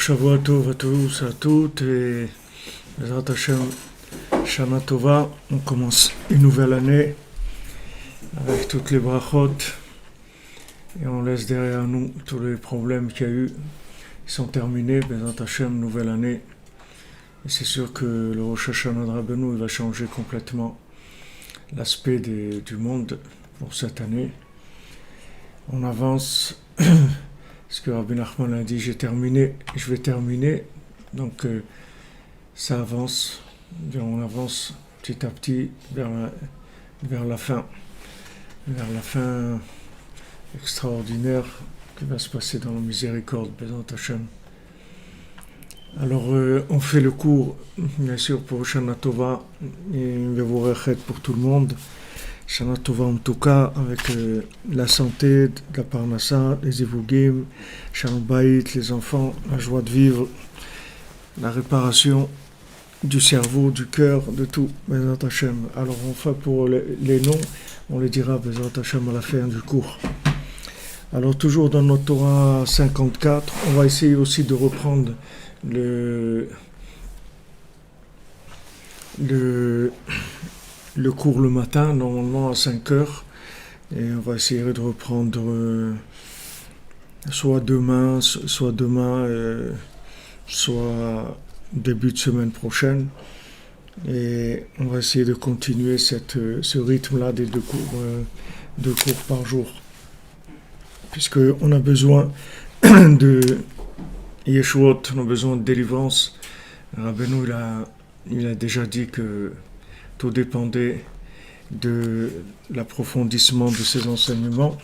Shavua Tov à tous, à toutes, et Bezrat Hashem, Shana Tova. On commence une nouvelle année avec toutes les brachot et on laisse derrière nous tous les problèmes qu'il y a eu. Ils sont terminés, Bezrat Hashem, nouvelle année. Et c'est sûr que le Rosh Hashanah de Rabbeinu, il va changer complètement l'aspect du monde pour cette année. On avance. Ce que Rabbi Nachman a dit, j'ai terminé, je vais terminer. Donc ça avance, on avance petit à petit vers la fin extraordinaire qui va se passer dans la miséricorde, Bezrat Hashem. Alors on fait le cours, bien sûr, pour Shana Tova et Vevorachet pour tout le monde. Shana Tova en tout cas, avec la santé, la parnassa, les évogim, Shalom Bayit, les enfants, la joie de vivre, la réparation du cerveau, du cœur, de tout, Bezrat Hashem. Alors on fait pour les noms, on les dira Bezrat Hashem à la fin du cours. Alors toujours dans notre Torah 54, on va essayer aussi de reprendre le cours le matin, normalement à 5 heures. Et on va essayer de reprendre soit demain, soit début de semaine prochaine. Et on va essayer de continuer ce rythme-là des deux cours par jour. Puisqu'on a besoin de Yeshuot, on a besoin de délivrance. Rabbeinu, il a déjà dit que tout dépendait de l'approfondissement de ces enseignements.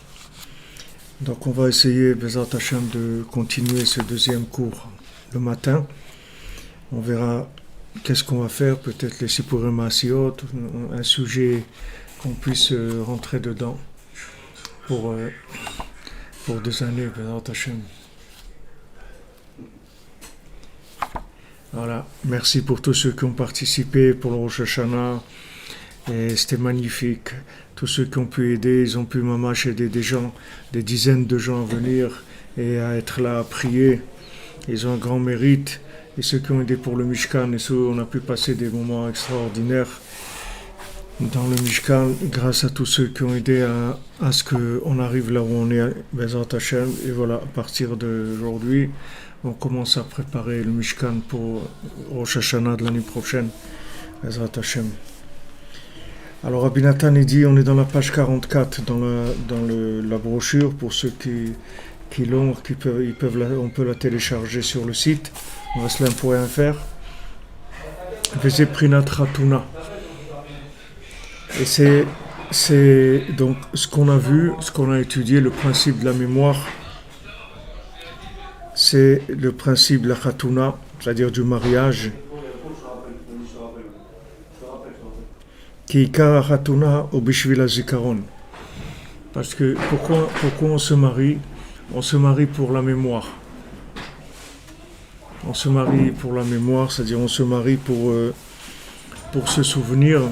Donc on va essayer, Bezat Hashem, de continuer ce deuxième cours le matin. On verra qu'est-ce qu'on va faire, peut-être les Sipurim Maasiot, un sujet qu'on puisse rentrer dedans pour des années, Bezat Hashem. Voilà, merci pour tous ceux qui ont participé pour le Rosh Hashanah. Et c'était magnifique. Tous ceux qui ont pu aider, ils ont pu mamash aider des gens, des dizaines de gens à venir et à être là à prier. Ils ont un grand mérite. Et ceux qui ont aidé pour le Mishkan, et ceux on a pu passer des moments extraordinaires dans le Mishkan, grâce à tous ceux qui ont aidé à ce qu'on arrive là où on est, Bezat Hashem. Et voilà, à partir d'aujourd'hui, on commence à préparer le Mishkan pour Rosh Hashanah de l'année prochaine, Bezat Hashem. Alors Rabbi Nathan dit, on est dans la page 44 dans la brochure, pour ceux qui l'ont, on peut la télécharger sur le site, Vasselin.fr. Vezé Prinat Ratuna. Et c'est donc ce qu'on a vu, ce qu'on a étudié, le principe de la mémoire, c'est le principe de la Ratuna, c'est-à-dire du mariage. Parce que pourquoi on se marie? On se marie pour la mémoire. On se marie pour la mémoire, c'est-à-dire on se marie pour se souvenir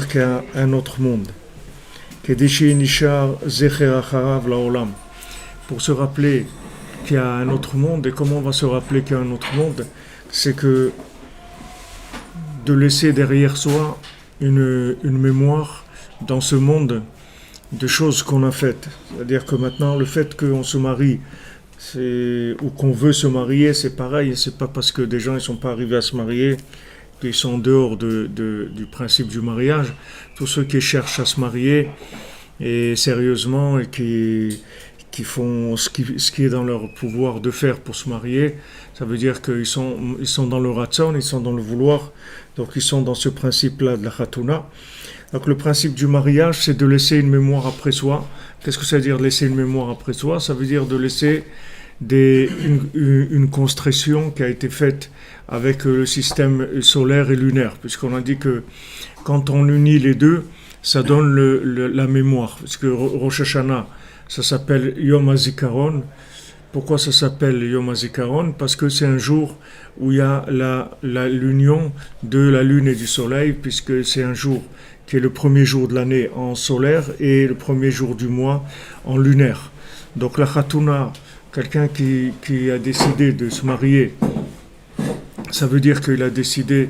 qu'il y a un autre monde. Pour se rappeler qu'il y a un autre monde. Et comment on va se rappeler qu'il y a un autre monde? C'est que de laisser derrière soi une mémoire dans ce monde de choses qu'on a faites. C'est-à-dire que maintenant, le fait qu'on se marie, ou qu'on veut se marier, c'est pareil. C'est pas parce que des gens ne sont pas arrivés à se marier qu'ils sont en dehors du principe du mariage. Tous ceux qui cherchent à se marier, et sérieusement, et qui font ce qui est dans leur pouvoir de faire pour se marier, ça veut dire qu'ils sont dans le ratzon, ils sont dans le vouloir, donc ils sont dans ce principe-là de la Khatuna. Donc le principe du mariage, c'est de laisser une mémoire après soi. Qu'est-ce que ça veut dire laisser une mémoire après soi? Ça veut dire de laisser une construction qui a été faite avec le système solaire et lunaire, puisqu'on a dit que quand on unit les deux, ça donne la mémoire. Parce que Rosh Hashanah, ça s'appelle Yom HaZikaron. Pourquoi ça s'appelle Yom HaZikaron? Parce que c'est un jour où il y a l'union de la lune et du soleil, puisque c'est un jour qui est le premier jour de l'année en solaire et le premier jour du mois en lunaire. Donc la Khatuna, quelqu'un qui a décidé de se marier, ça veut dire qu'il a décidé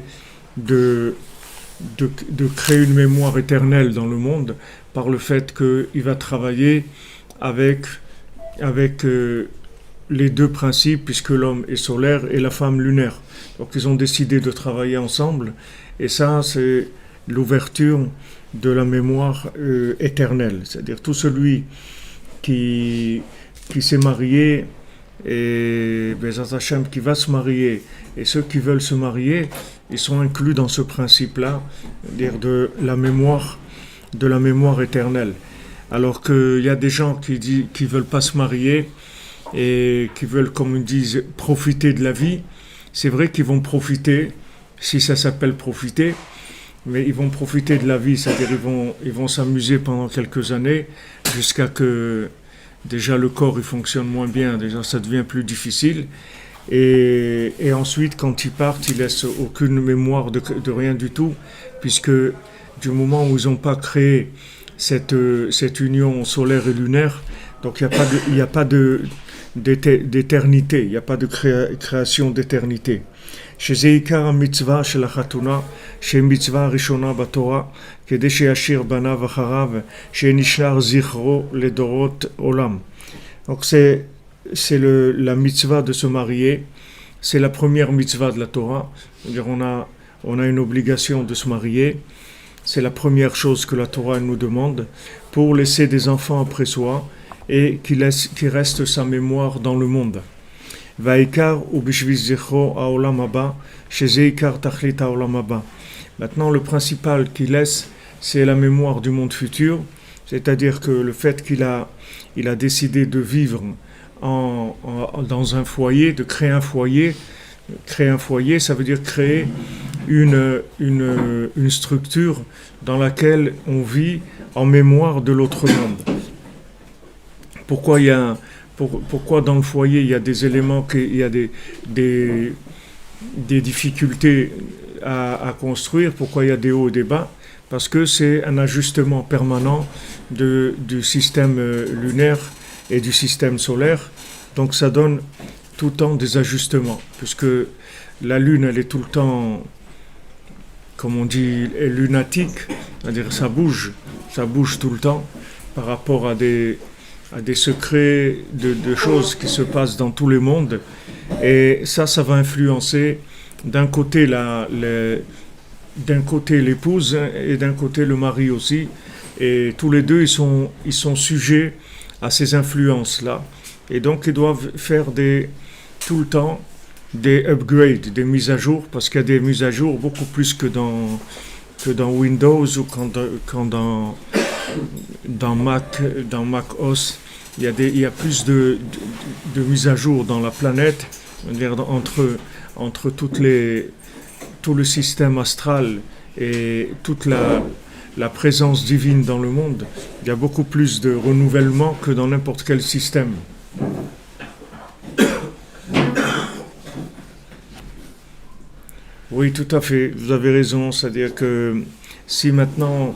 de créer une mémoire éternelle dans le monde par le fait qu'il va travailler avec les deux principes, puisque l'homme est solaire et la femme lunaire. Donc ils ont décidé de travailler ensemble, et ça c'est l'ouverture de la mémoire éternelle. C'est-à-dire tout celui qui s'est marié, et Bezat Hashem qui va se marier, et ceux qui veulent se marier, ils sont inclus dans ce principe-là, c'est-à-dire de la mémoire éternelle. Alors qu'il y a des gens qui veulent pas se marier et qui veulent, comme ils disent, profiter de la vie. C'est vrai qu'ils vont profiter, si ça s'appelle profiter, mais ils vont profiter de la vie, c'est-à-dire ils vont s'amuser pendant quelques années jusqu'à que déjà le corps il fonctionne moins bien, déjà ça devient plus difficile, et ensuite quand ils partent, ils laissent aucune mémoire de rien du tout, puisque du moment où ils n'ont pas créé cette union solaire et lunaire, donc il n'y a pas d'éternité, il n'y a pas de création d'éternité. שזה עיקר המצווה של החתונה, שהיא מצווה הראשונה בתורה, כדי שישאיר בניו אחריו, שנשאר זכרו לדורות עולם. Donc c'est la mitzvah de se marier, c'est la première mitzvah de la Torah. C'est-à-dire on a une obligation de se marier, c'est la première chose que la Torah nous demande, pour laisser des enfants après soi et qui reste sa mémoire dans le monde. Maintenant, le principal qu'il laisse, c'est la mémoire du monde futur, c'est-à-dire que le fait qu'il a décidé de vivre dans un foyer, de créer un foyer. Créer un foyer, ça veut dire créer une structure dans laquelle on vit en mémoire de l'autre monde. Pourquoi dans le foyer il y a des éléments, il y a des difficultés à construire, pourquoi il y a des hauts et des bas? Parce que c'est un ajustement permanent du système lunaire et du système solaire, donc ça donne tout le temps des ajustements, puisque la lune elle est tout le temps, comme on dit, lunatique, c'est-à-dire ça bouge tout le temps par rapport à des secrets de choses qui se passent dans tous les mondes, et ça va influencer d'un côté l'épouse et d'un côté le mari aussi, et tous les deux ils sont sujets à ces influences-là, et donc ils doivent faire tout le temps des upgrades, des mises à jour, parce qu'il y a des mises à jour beaucoup plus que dans Windows ou quand dans Mac OS. Il y a plus de mises à jour dans la planète, entre tout le système astral et toute la présence divine dans le monde. Il y a beaucoup plus de renouvellement que dans n'importe quel système. Oui, tout à fait, vous avez raison, c'est-à-dire que si maintenant,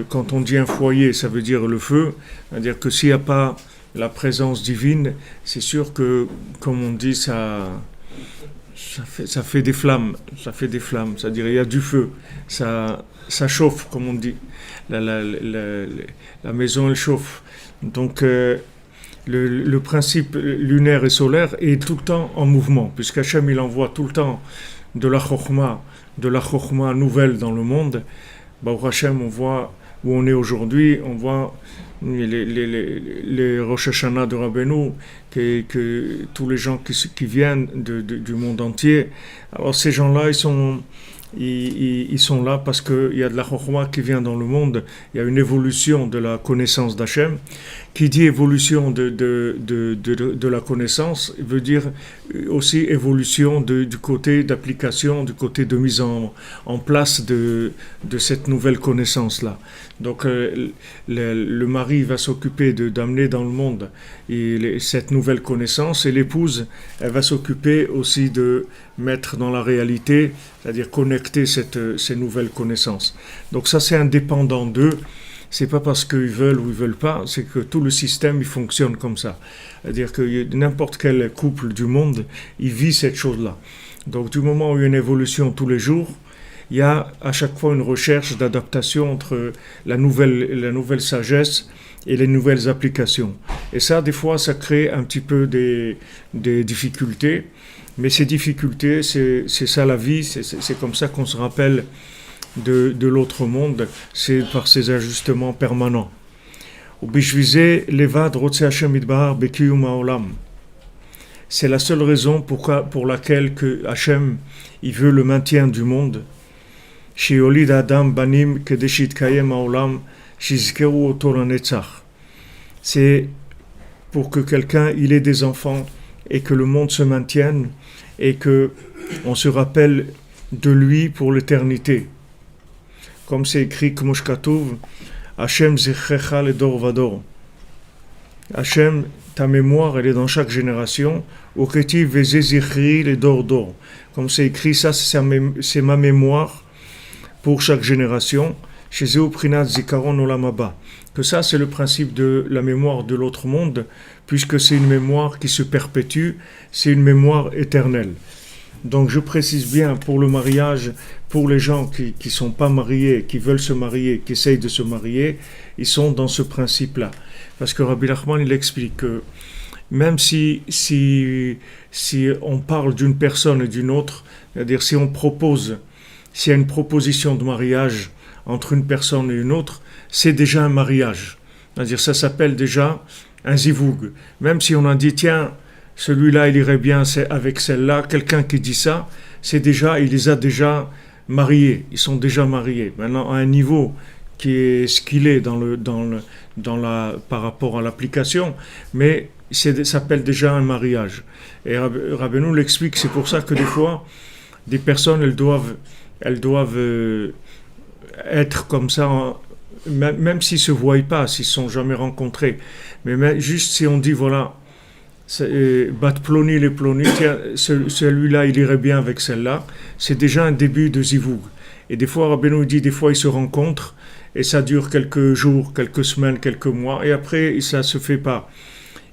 quand on dit un foyer, ça veut dire le feu, c'est-à-dire que s'il n'y a pas la présence divine, c'est sûr que, comme on dit, ça fait des flammes, c'est-à-dire il y a du feu, ça chauffe, comme on dit, la maison elle chauffe. Donc le principe lunaire et solaire est tout le temps en mouvement, puisqu'Hachem il envoie tout le temps de la chokhma nouvelle dans le monde. Baruch Hashem, on voit où on est aujourd'hui, on voit les Rosh Hashanah de Rabbeinu, que tous les gens qui viennent du monde entier. Alors ces gens-là, ils sont là parce qu'il y a de la chokhma qui vient dans le monde, il y a une évolution de la connaissance d'Hachem. Qui dit évolution de la connaissance veut dire aussi évolution du côté d'application, du côté de mise en place de cette nouvelle connaissance-là. Donc le mari va s'occuper d'amener dans le monde cette nouvelle connaissance, et l'épouse elle va s'occuper aussi de mettre dans la réalité, c'est-à-dire connecter ces nouvelles connaissances. Donc ça c'est indépendant d'eux. C'est pas parce qu'ils veulent ou ils veulent pas, c'est que tout le système il fonctionne comme ça. C'est-à-dire que n'importe quel couple du monde, il vit cette chose-là. Donc du moment où il y a une évolution tous les jours, il y a à chaque fois une recherche d'adaptation entre la nouvelle sagesse et les nouvelles applications. Et ça, des fois, ça crée un petit peu des difficultés. Mais ces difficultés, c'est ça la vie, c'est comme ça qu'on se rappelle de l'autre monde, c'est par ces ajustements permanents. C'est la seule raison pour laquelle que Hachem il veut le maintien du monde. C'est pour que quelqu'un il ait des enfants et que le monde se maintienne et que on se rappelle de lui pour l'éternité. Comme c'est écrit, comme Katuv, Hachem zichrecha ledor vador. Hachem, ta mémoire, elle est dans chaque génération. Oketi veze zichri ledor dor. Comme c'est écrit, ça c'est ma mémoire pour chaque génération. Chez Prinat zikaron olam haba. Que ça c'est le principe de la mémoire de l'autre monde, puisque c'est une mémoire qui se perpétue, c'est une mémoire éternelle. Donc je précise bien pour le mariage, pour les gens qui ne sont pas mariés, qui veulent se marier, qui essayent de se marier, ils sont dans ce principe-là. Parce que Rabbi Nachman, il explique que même si on parle d'une personne et d'une autre, c'est-à-dire s'il y a une proposition de mariage entre une personne et une autre, c'est déjà un mariage. C'est-à-dire ça s'appelle déjà un zivoug. Même si on a dit, tiens, celui-là il irait bien avec celle-là, quelqu'un qui dit ça, il les a déjà mariés, ils sont déjà mariés. Maintenant, à un niveau qui est ce qu'il est par rapport à l'application, mais ça s'appelle déjà un mariage. Et Rabbeinu l'explique, c'est pour ça que des fois, des personnes, elles doivent être comme ça, même s'ils ne se voient pas, s'ils ne se sont jamais rencontrés. Mais juste si on dit, voilà, bat ploni les ploni, celui-là il irait bien avec celle-là, c'est déjà un début de zivoug. Et des fois Rabbeinu dit, des fois ils se rencontrent et ça dure quelques jours, quelques semaines, quelques mois et après ça se fait pas.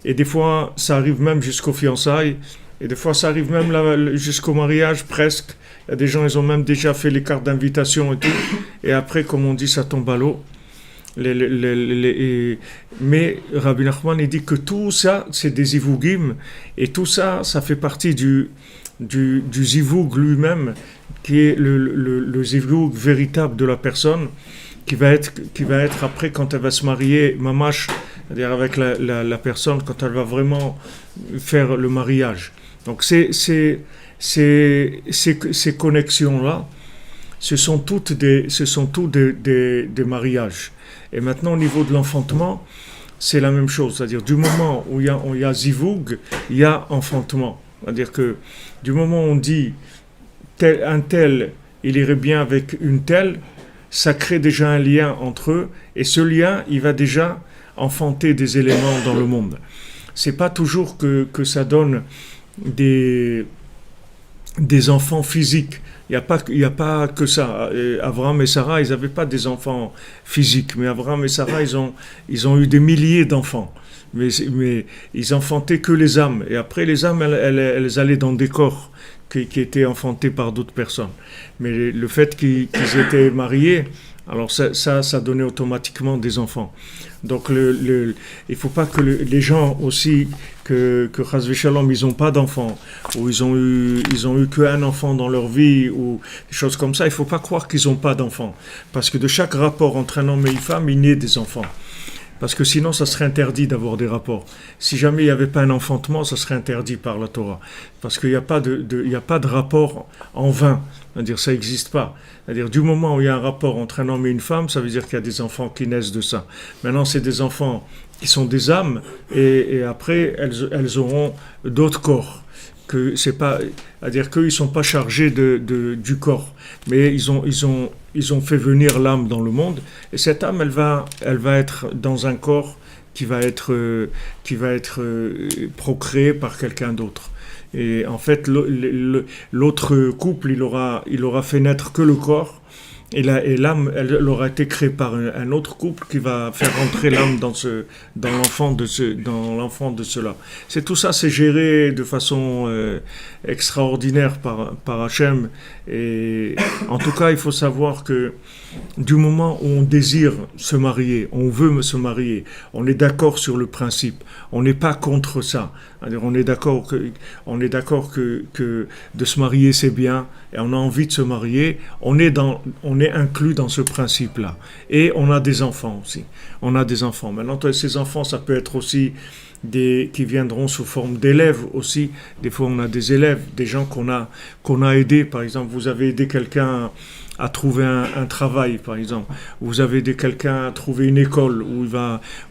Et des fois ça arrive même jusqu'aux fiançailles et des fois ça arrive même là, jusqu'au mariage presque. Il y a des gens, ils ont même déjà fait les cartes d'invitation et tout et après comme on dit ça tombe à l'eau. Mais Rabbi Nachman il dit que tout ça c'est des zivougim et tout ça ça fait partie du zivoug lui-même qui est le zivoug véritable de la personne qui va être après quand elle va se marier mamash, c'est-à-dire avec la personne quand elle va vraiment faire le mariage. Donc ces connexions là ce sont tous des mariages. Et maintenant, au niveau de l'enfantement, c'est la même chose. C'est-à-dire, du moment où il y a zivoug, il y a enfantement. C'est-à-dire que du moment où on dit un tel, il irait bien avec une telle, ça crée déjà un lien entre eux. Et ce lien, il va déjà enfanter des éléments dans le monde. C'est pas toujours que ça donne des enfants physiques. Il n'y a pas que ça. Abraham et Sarah, ils n'avaient pas des enfants physiques, mais Abraham et Sarah, ils ont eu des milliers d'enfants. Mais ils enfantaient que les âmes. Et après, les âmes, elles allaient dans des corps qui étaient enfantés par d'autres personnes. Mais le fait qu'ils étaient mariés, alors ça donnait automatiquement des enfants. Donc il ne faut pas que les gens aussi que Chas v'Shalom ils n'ont pas d'enfants ou ils ont eu qu'un enfant dans leur vie ou des choses comme ça, il ne faut pas croire qu'ils n'ont pas d'enfants parce que de chaque rapport entre un homme et une femme il naît des enfants. Parce que sinon, ça serait interdit d'avoir des rapports. Si jamais il n'y avait pas un enfantement, ça serait interdit par la Torah. Parce qu'il n'y a pas de rapport en vain. C'est-à-dire, ça n'existe pas. C'est-à-dire, du moment où il y a un rapport entre un homme et une femme, ça veut dire qu'il y a des enfants qui naissent de ça. Maintenant, c'est des enfants qui sont des âmes, et après, elles auront d'autres corps. C'est-à-dire qu'ils ne sont pas chargés du corps, mais ils ont fait venir l'âme dans le monde, et cette âme, elle va être dans un corps qui va être procréé par quelqu'un d'autre. Et en fait, l'autre couple, il aura fait naître que le corps, et l'âme, elle aura été créée par un autre couple qui va faire rentrer l'âme dans l'enfant de cela. C'est tout ça, c'est géré de façon extraordinaire par Hachem. Et en tout cas, il faut savoir que du moment où on désire se marier, on veut se marier, on est d'accord sur le principe, on n'est pas contre ça. C'est-à-dire, on est d'accord que de se marier c'est bien et on a envie de se marier, on est inclus dans ce principe-là. Et on a des enfants aussi. On a des enfants. Maintenant, ces enfants, ça peut être aussi qui viendront sous forme d'élèves aussi. Des fois, on a des élèves, des gens qu'on a aidés. Par exemple, vous avez aidé quelqu'un à trouver un travail, par exemple. Vous avez aidé quelqu'un à trouver une école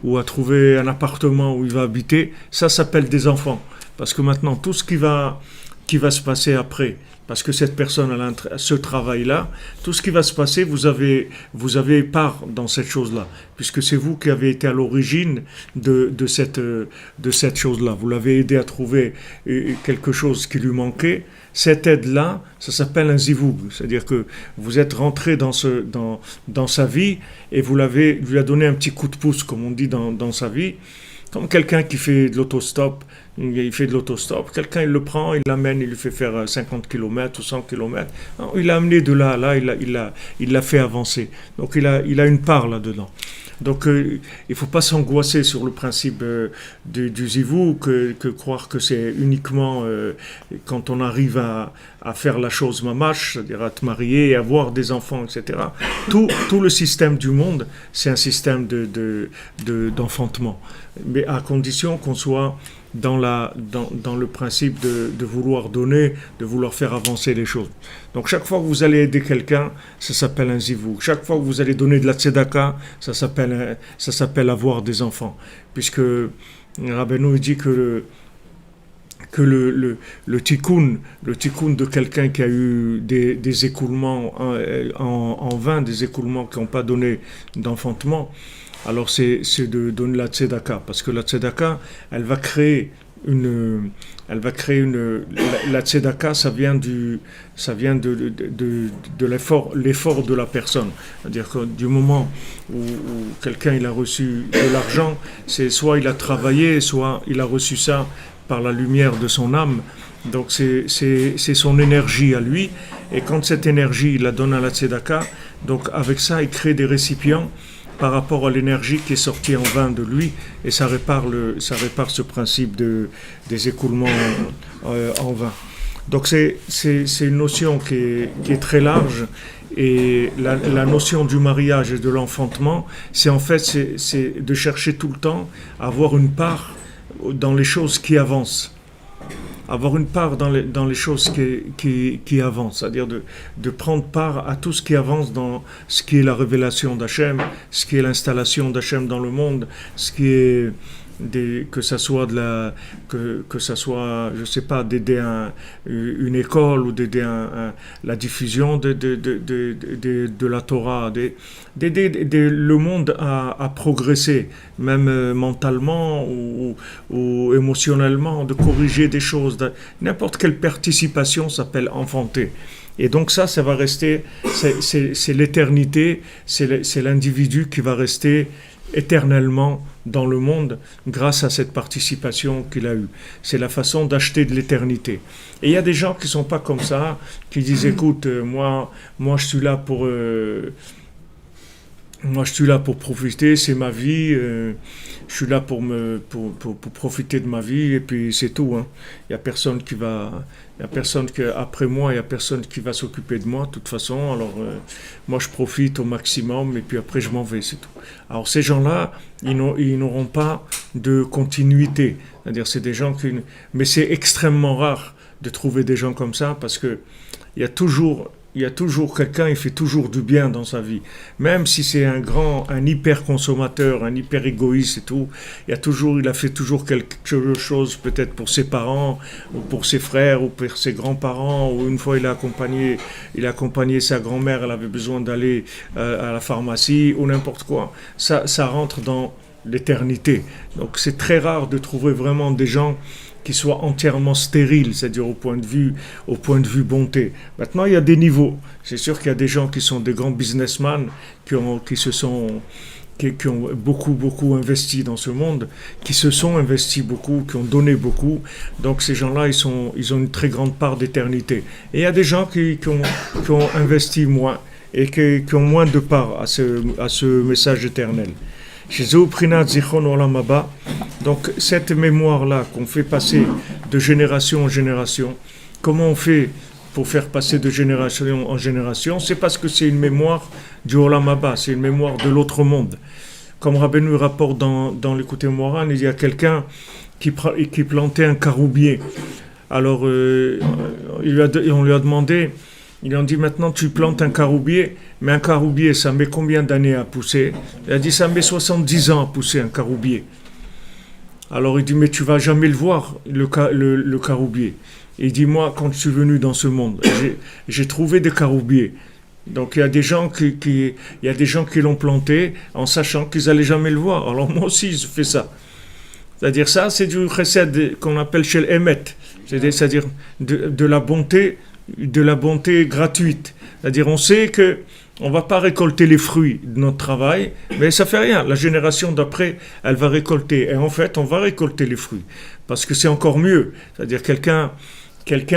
ou à trouver un appartement où il va habiter. Ça s'appelle des enfants. Parce que maintenant, tout ce qui va se passer après, parce que cette personne a ce travail-là, tout ce qui va se passer, vous avez part dans cette chose-là, puisque c'est vous qui avez été à l'origine de cette chose-là. Vous l'avez aidé à trouver quelque chose qui lui manquait. Cette aide-là, ça s'appelle un zivoug, c'est-à-dire que vous êtes rentré dans sa vie et lui a donné un petit coup de pouce, comme on dit dans sa vie, comme quelqu'un qui fait de l'autostop, il fait de l'autostop, quelqu'un il le prend, il l'amène, il lui fait faire 50 km ou 100 km. Non, il l'a amené de là à là, il l'a fait avancer. Donc il a une part là-dedans. Donc il ne faut pas s'angoisser sur le principe du zivou, que croire que c'est uniquement quand on arrive à faire la chose mamash, c'est-à-dire à te marier, avoir des enfants, etc. Tout le système du monde, c'est un système d'enfantement. Mais à condition qu'on soit dans le principe de vouloir donner, de vouloir faire avancer les choses. Donc chaque fois que vous allez aider quelqu'un, ça s'appelle un zivou. Chaque fois que vous allez donner de la tzedaka, ça s'appelle avoir des enfants. Puisque Rabbeinu dit que le tikkun de quelqu'un qui a eu des écoulements en vain, des écoulements qui n'ont pas donné d'enfantement, alors c'est de donner la tzedaka, parce que la tzedaka, elle va créer la tzedaka, ça vient de l'effort de la personne. C'est-à-dire que du moment où quelqu'un il a reçu de l'argent, c'est soit il a travaillé, soit il a reçu ça par la lumière de son âme. Donc c'est son énergie à lui, et quand cette énergie il la donne à la tzedaka, donc avec ça il crée des récipients par rapport à l'énergie qui est sortie en vain de lui, et ça répare ce principe des écoulements en vain. Donc c'est une notion qui est très large, et la notion du mariage et de l'enfantement, c'est de chercher tout le temps à avoir une part dans les choses qui avancent. Avoir une part dans les choses qui avancent, c'est-à-dire de prendre part à tout ce qui avance dans ce qui est la révélation d'Hachem, ce qui est l'installation d'Hachem dans le monde, ce qui est que ça soit je sais pas, d'aider une école, ou d'aider la diffusion de la Torah, d'aider le monde à progresser, même mentalement ou émotionnellement, de corriger des choses. N'importe quelle participation s'appelle enfanter. Et donc ça va rester, c'est l'éternité, c'est l'individu qui va rester éternellement dans le monde grâce à cette participation qu'il a eue. C'est la façon d'acheter de l'éternité. Et il y a des gens qui ne sont pas comme ça, qui disent écoute, moi je suis là pour profiter, c'est ma vie, je suis là pour profiter de ma vie, et puis c'est tout. Hein. Il n'y a personne après moi, il n'y a personne qui va s'occuper de moi, de toute façon. Alors, moi, je profite au maximum, et puis après, je m'en vais, c'est tout. Alors, ces gens-là, ils n'auront pas de continuité. C'est-à-dire, c'est des gens mais c'est extrêmement rare de trouver des gens comme ça, parce que il y a toujours quelqu'un, il fait toujours du bien dans sa vie. Même si c'est un hyper consommateur, un hyper égoïste et tout, il a fait toujours quelque chose, peut-être pour ses parents, ou pour ses frères, ou pour ses grands-parents, ou une fois il a accompagné sa grand-mère, elle avait besoin d'aller à la pharmacie, ou n'importe quoi. Ça rentre dans l'éternité. Donc c'est très rare de trouver vraiment des gens qui soit entièrement stérile, c'est-à-dire au point de vue bonté. Maintenant, il y a des niveaux. C'est sûr qu'il y a des gens qui sont des grands businessmen, qui ont beaucoup investi dans ce monde, qui se sont investis beaucoup, qui ont donné beaucoup. Donc ces gens-là, ils ont une très grande part d'éternité. Et il y a des gens qui ont investi moins, et qui ont moins de part à ce message éternel. Donc cette mémoire-là qu'on fait passer de génération en génération, comment on fait pour faire passer de génération en génération? C'est parce que c'est une mémoire du Olam Haba, c'est une mémoire de l'autre monde. Comme Rabbeinu rapporte dans l'écouté Moran, il y a quelqu'un qui plantait un caroubier. Alors on lui a demandé, ils lui ont dit maintenant tu plantes un caroubier, mais un caroubier ça met combien d'années à pousser? Il a dit ça met 70 ans à pousser un caroubier. Alors il dit mais tu vas jamais le voir le caroubier. Il dit moi quand je suis venu dans ce monde j'ai trouvé des caroubiers. Donc il y a des gens qui l'ont planté en sachant qu'ils allaient jamais le voir. Alors moi aussi je fais ça. C'est-à-dire ça c'est du chesed qu'on appelle shel emet, c'est-à-dire de la bonté gratuite. C'est-à-dire on sait que on va pas récolter les fruits de notre travail, mais ça fait rien. La génération d'après, elle va récolter. Et en fait, on va récolter les fruits. parce que c'est encore mieux. C'est-à-dire quelqu'un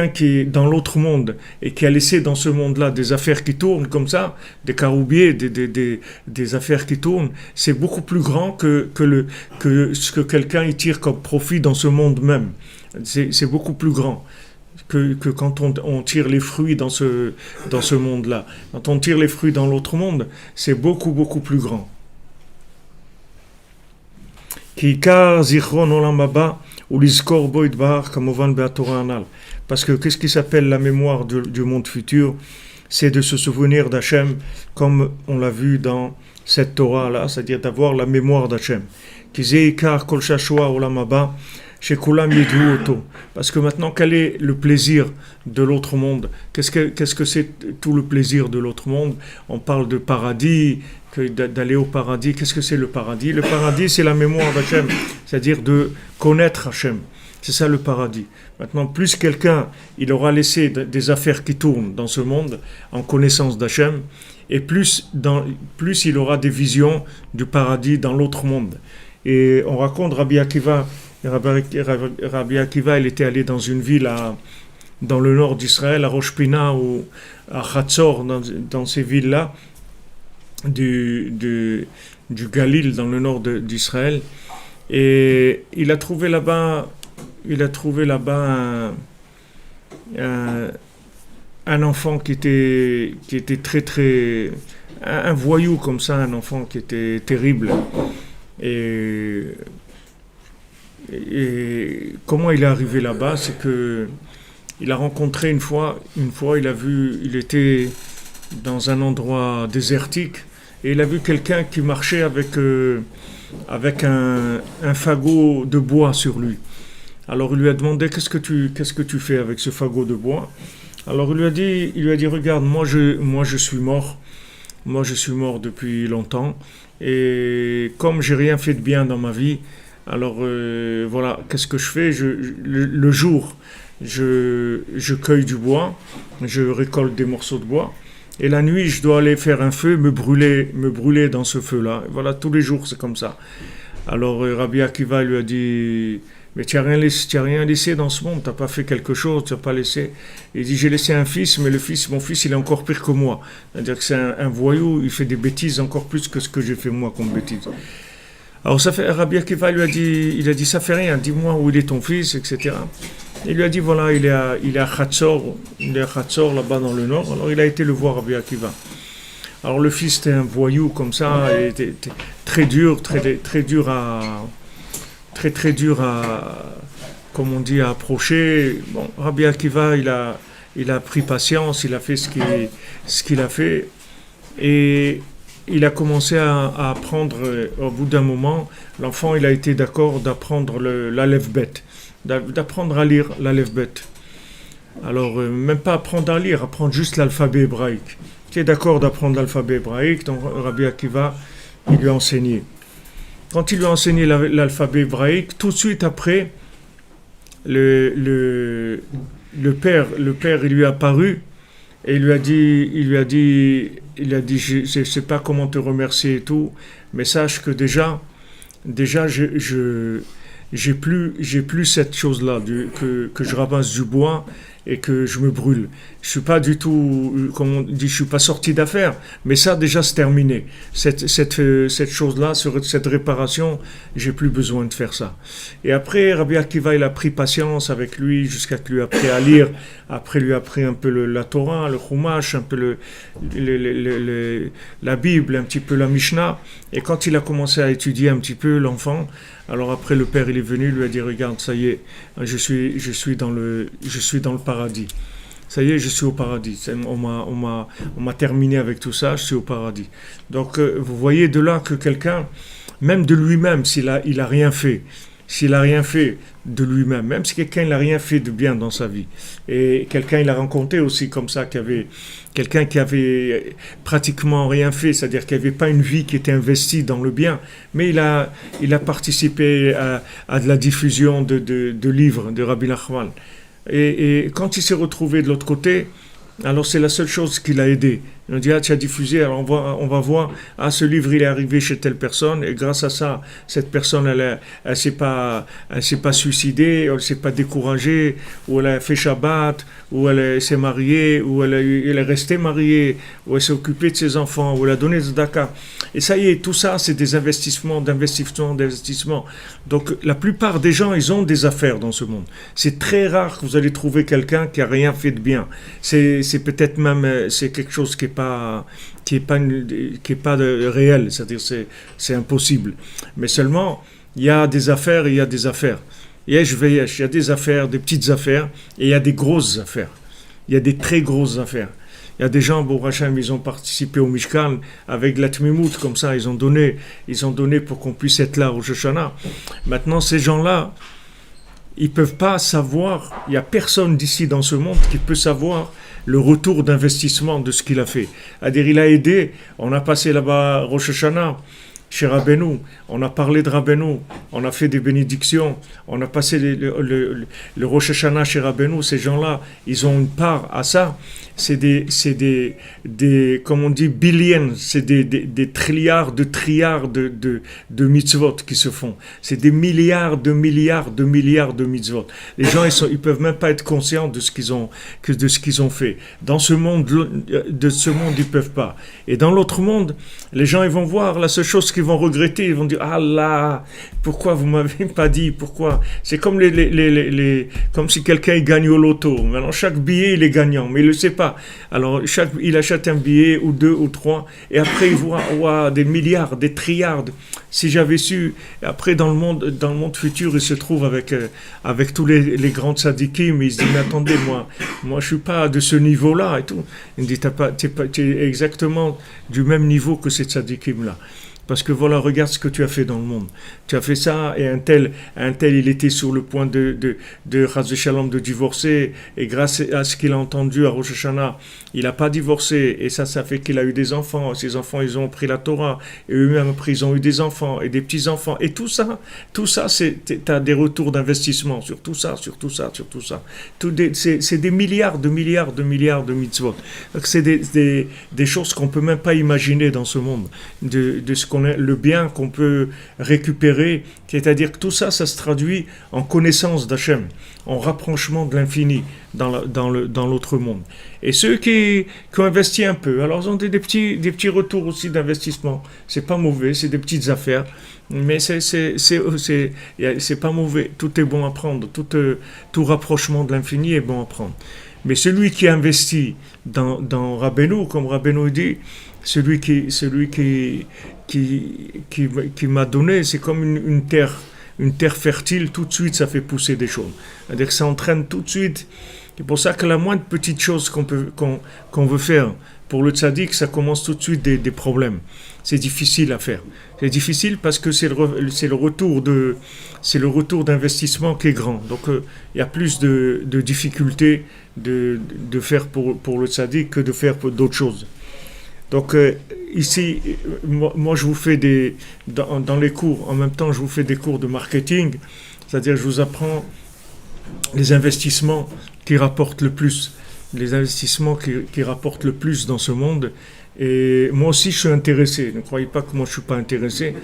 qui est dans l'autre monde et qui a laissé dans ce monde-là des affaires qui tournent comme ça, des caroubiers, des affaires qui tournent, c'est beaucoup plus grand que ce que quelqu'un y tire comme profit dans ce monde même. C'est beaucoup plus grand que quand on tire les fruits dans ce monde-là. Quand on tire les fruits dans l'autre monde, c'est beaucoup, beaucoup plus grand. Kikar zichron olam haba ou lizkor bo yitbarach kamovan be'atorah anal. Parce que qu'est-ce qui s'appelle la mémoire du monde futur? C'est de se souvenir d'Hachem, comme on l'a vu dans cette Torah-là, c'est-à-dire d'avoir la mémoire d'Hachem. Kizei-ikar kol shashua olam haba, shekulam yidhu oto. Parce que maintenant, quel est le plaisir de l'autre monde? Qu'est-ce que c'est tout le plaisir de l'autre monde? On parle de paradis, d'aller au paradis. Qu'est-ce que c'est le paradis? Le paradis, c'est la mémoire d'Hachem, c'est-à-dire de connaître Hachem. C'est ça le paradis. Maintenant, plus quelqu'un, il aura laissé des affaires qui tournent dans ce monde en connaissance d'Hachem, et plus il aura des visions du paradis dans l'autre monde. Et on raconte Rabbi Akiva, il était allé dans une ville dans le nord d'Israël, à Rosh Pina ou à Hatzor, dans ces villes-là, du Galil, dans le nord d'Israël. Et il a trouvé là-bas un enfant qui était très très un voyou comme ça, un enfant qui était terrible. Et comment il est arrivé là-bas, c'est que il a rencontré une fois il était dans un endroit désertique et il a vu quelqu'un qui marchait avec un fagot de bois sur lui. Alors il lui a demandé qu'est-ce que tu fais avec ce fagot de bois? Alors il lui a dit regarde, moi je suis mort depuis longtemps et comme j'ai rien fait de bien dans ma vie, alors voilà, qu'est-ce que je fais? Le jour je cueille du bois, je récolte des morceaux de bois et la nuit je dois aller faire un feu, me brûler dans ce feu-là. Et voilà, tous les jours c'est comme ça. Alors Rabbi Akiva lui a dit mais tu n'as rien laissé dans ce monde, tu n'as pas fait quelque chose, tu n'as pas laissé. Il dit j'ai laissé un fils, mais mon fils il est encore pire que moi. C'est-à-dire que c'est un voyou, il fait des bêtises encore plus que ce que j'ai fait moi comme bêtises. Alors Rabbi Akiva il a dit ça fait rien, dis-moi où il est ton fils, etc. Il lui a dit voilà, il est à Hatzor, là-bas dans le nord. Alors il a été le voir Rabbi Akiva. Alors le fils était un voyou comme ça, il était très dur à, comme on dit, à approcher. Bon, Rabbi Akiva, il a pris patience, il a fait ce qu'il a fait, et il a commencé à apprendre. Au bout d'un moment, l'enfant, il a été d'accord d'apprendre l'Aleph Bet, d'apprendre à lire l'Aleph Bet. Alors, même pas apprendre à lire, apprendre juste l'alphabet hébraïque. Il est d'accord d'apprendre l'alphabet hébraïque, donc Rabbi Akiva, il lui a enseigné. Quand il lui a enseigné l'alphabet hébraïque, tout de suite après, le père, il lui est apparu et il lui a dit, je ne sais pas comment te remercier et tout, mais sache que déjà, j'ai plus cette chose-là, que je ramasse du bois et que je me brûle. Je suis pas du tout, comme on dit, je suis pas sorti d'affaire, mais ça déjà c'est terminé. Cette chose-là, cette réparation, j'ai plus besoin de faire ça. Et après, Rabbi Akiva, il a pris patience avec lui jusqu'à ce qu'il lui a appris à lire. Après, lui a appris un peu la Torah, le Chumash, un peu la Bible, un petit peu la Mishnah. Et quand il a commencé à étudier un petit peu l'enfant, alors après le père il est venu, lui a dit regarde, ça y est, je suis dans le paradis. Ça y est, je suis au paradis. On m'a terminé avec tout ça, je suis au paradis. Donc vous voyez de là que quelqu'un, même de lui-même, s'il a rien fait de lui-même, même si quelqu'un n'a rien fait de bien dans sa vie, et quelqu'un il a rencontré aussi comme ça, quelqu'un qui avait pratiquement rien fait, c'est-à-dire qu'il n'y avait pas une vie qui était investie dans le bien, mais il a participé à de la diffusion de livres de Rabbi Nachman. Et quand il s'est retrouvé de l'autre côté, alors c'est la seule chose qui l'a aidé. On dit, ah, tu as diffusé, alors on va voir, ah, ce livre, il est arrivé chez telle personne, et grâce à ça, cette personne, elle s'est pas suicidée, elle s'est pas découragée, ou elle a fait Shabbat, ou s'est mariée, ou elle est restée mariée, ou elle s'est occupée de ses enfants, ou elle a donné Tzedaka. Et ça y est, tout ça, c'est des investissements. Donc, la plupart des gens, ils ont des affaires dans ce monde. C'est très rare que vous allez trouver quelqu'un qui a rien fait de bien. C'est peut-être même, c'est quelque chose qui est pas réel. C'est-à-dire, c'est impossible. Mais seulement, il y a des affaires et il y a des affaires. Il y a des affaires, des petites affaires, et il y a des grosses affaires. Il y a des très grosses affaires. Il y a des gens, Baruch Hashem, ils ont participé au Mishkan avec la Tmimout, comme ça, ils ont donné pour qu'on puisse être là au Rosh Hashanah. Maintenant, ces gens-là, ils ne peuvent pas savoir, il n'y a personne d'ici dans ce monde qui peut savoir le retour d'investissement de ce qu'il a fait. C'est-à-dire, il a aidé, on a passé là-bas Rosh Hashanah, chez Rabbeinu, on a parlé de Rabbeinu, on a fait des bénédictions, on a passé le Rosh Hashanah chez Rabbeinu. Ces gens-là, ils ont une part à ça. C'est des comme on dit, billions, c'est des trilliards de mitzvot qui se font. C'est des milliards de mitzvot. Les gens, ils peuvent même pas être conscients de ce qu'ils ont fait. Dans ce monde, ils peuvent pas. Et dans l'autre monde, les gens, ils vont voir la seule chose qu'ils vont regretter, ils vont dire, ah là, pourquoi vous m'avez pas dit, pourquoi? C'est comme comme si quelqu'un gagne au loto. Maintenant, chaque billet, il est gagnant, mais il le sait pas. Alors, il achète un billet, ou deux, ou trois, et après, il voit des milliards, des trilliards. Si j'avais su, après, dans le monde futur, il se trouve avec tous les grands tzadikim, il se dit, mais attendez, moi, je suis pas de ce niveau-là, et tout. Il me dit, tu es exactement du même niveau que ces tzadikim-là. Parce que voilà, regarde ce que tu as fait dans le monde. Tu as fait ça, et un tel, il était sur le point de Chas Shalom de divorcer, et grâce à ce qu'il a entendu à Rosh Hashanah, il n'a pas divorcé, et ça fait qu'il a eu des enfants. Ses enfants, ils ont pris la Torah, et eux-mêmes, après, ils ont eu des enfants, et des petits-enfants. Et tout ça, tu as des retours d'investissement sur tout ça. C'est des milliards de mitzvot. Donc, c'est des choses qu'on ne peut même pas imaginer dans ce monde, de ce le bien qu'on peut récupérer, c'est-à-dire que tout ça, ça se traduit en connaissance d'Hachem, en rapprochement de l'infini dans l'autre monde. Et ceux qui ont investi un peu, alors ils ont des petits retours aussi d'investissement. C'est pas mauvais, c'est des petites affaires, mais c'est pas mauvais. Tout est bon à prendre, tout rapprochement de l'infini est bon à prendre. Mais celui qui investit dans Rabbeinu, comme Rabbeinu dit, celui qui m'a donné, c'est comme une terre fertile, tout de suite ça fait pousser des choses. C'est-à-dire que ça entraîne tout de suite. C'est pour ça que la moindre petite chose qu'on veut faire pour le tzaddik, ça commence tout de suite des problèmes. C'est difficile à faire. C'est difficile parce que c'est le retour d'investissement qui est grand. Donc il y a plus de difficultés de faire pour le tzaddik que de faire pour d'autres choses. Donc ici, moi je vous fais dans les cours, en même temps je vous fais des cours de marketing, c'est-à-dire je vous apprends les investissements qui rapportent le plus, qui rapportent le plus dans ce monde. Et moi aussi, je suis intéressé. Ne croyez pas que moi, je ne suis pas intéressé.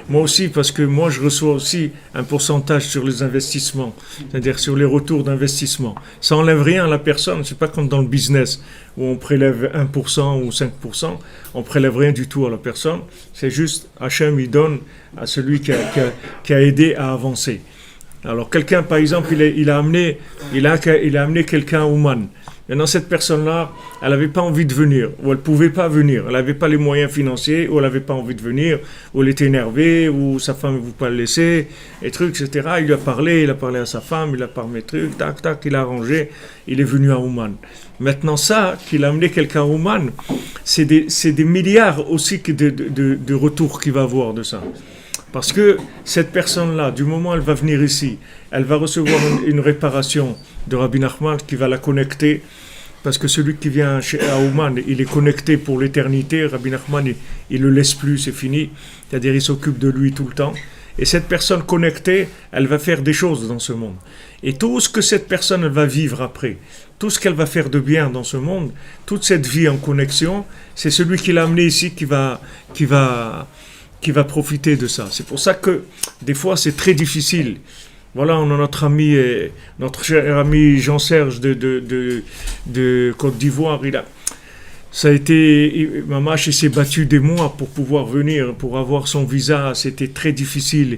Moi aussi, parce que moi, je reçois aussi un pourcentage sur les investissements, c'est-à-dire sur les retours d'investissement. Ça n'enlève rien à la personne. Ce n'est pas comme dans le business, où on prélève 1% ou 5%. On ne prélève rien du tout à la personne. C'est juste, Hachem, il donne à celui qui a aidé à avancer. Alors, quelqu'un, par exemple, il a amené quelqu'un à Ouman. Maintenant, cette personne-là, elle n'avait pas envie de venir, ou elle ne pouvait pas venir. Elle n'avait pas les moyens financiers, ou elle n'avait pas envie de venir, ou elle était énervée, ou sa femme ne voulait pas le laisser, et trucs, etc. Il a parlé à sa femme, il a parlé trucs, tac, il a arrangé, il est venu à Ouman. Maintenant, ça, qu'il a amené quelqu'un à Ouman, c'est des milliards aussi de retours qu'il va avoir de ça. Parce que cette personne-là, du moment où elle va venir ici, elle va recevoir une réparation de Rabbi Nachman qui va la connecter. Parce que celui qui vient à Ouman, il est connecté pour l'éternité. Rabbi Nachman, il ne le laisse plus, c'est fini. C'est-à-dire il s'occupe de lui tout le temps. Et cette personne connectée, elle va faire des choses dans ce monde. Et tout ce que cette personne elle va vivre après, tout ce qu'elle va faire de bien dans ce monde, toute cette vie en connexion, c'est celui qui l'a amené ici qui va profiter de ça. C'est pour ça que des fois c'est très difficile. Voilà, on a notre cher ami Jean-Serge de Côte d'Ivoire. Mamache il s'est battu des mois pour pouvoir venir, pour avoir son visa. C'était très difficile.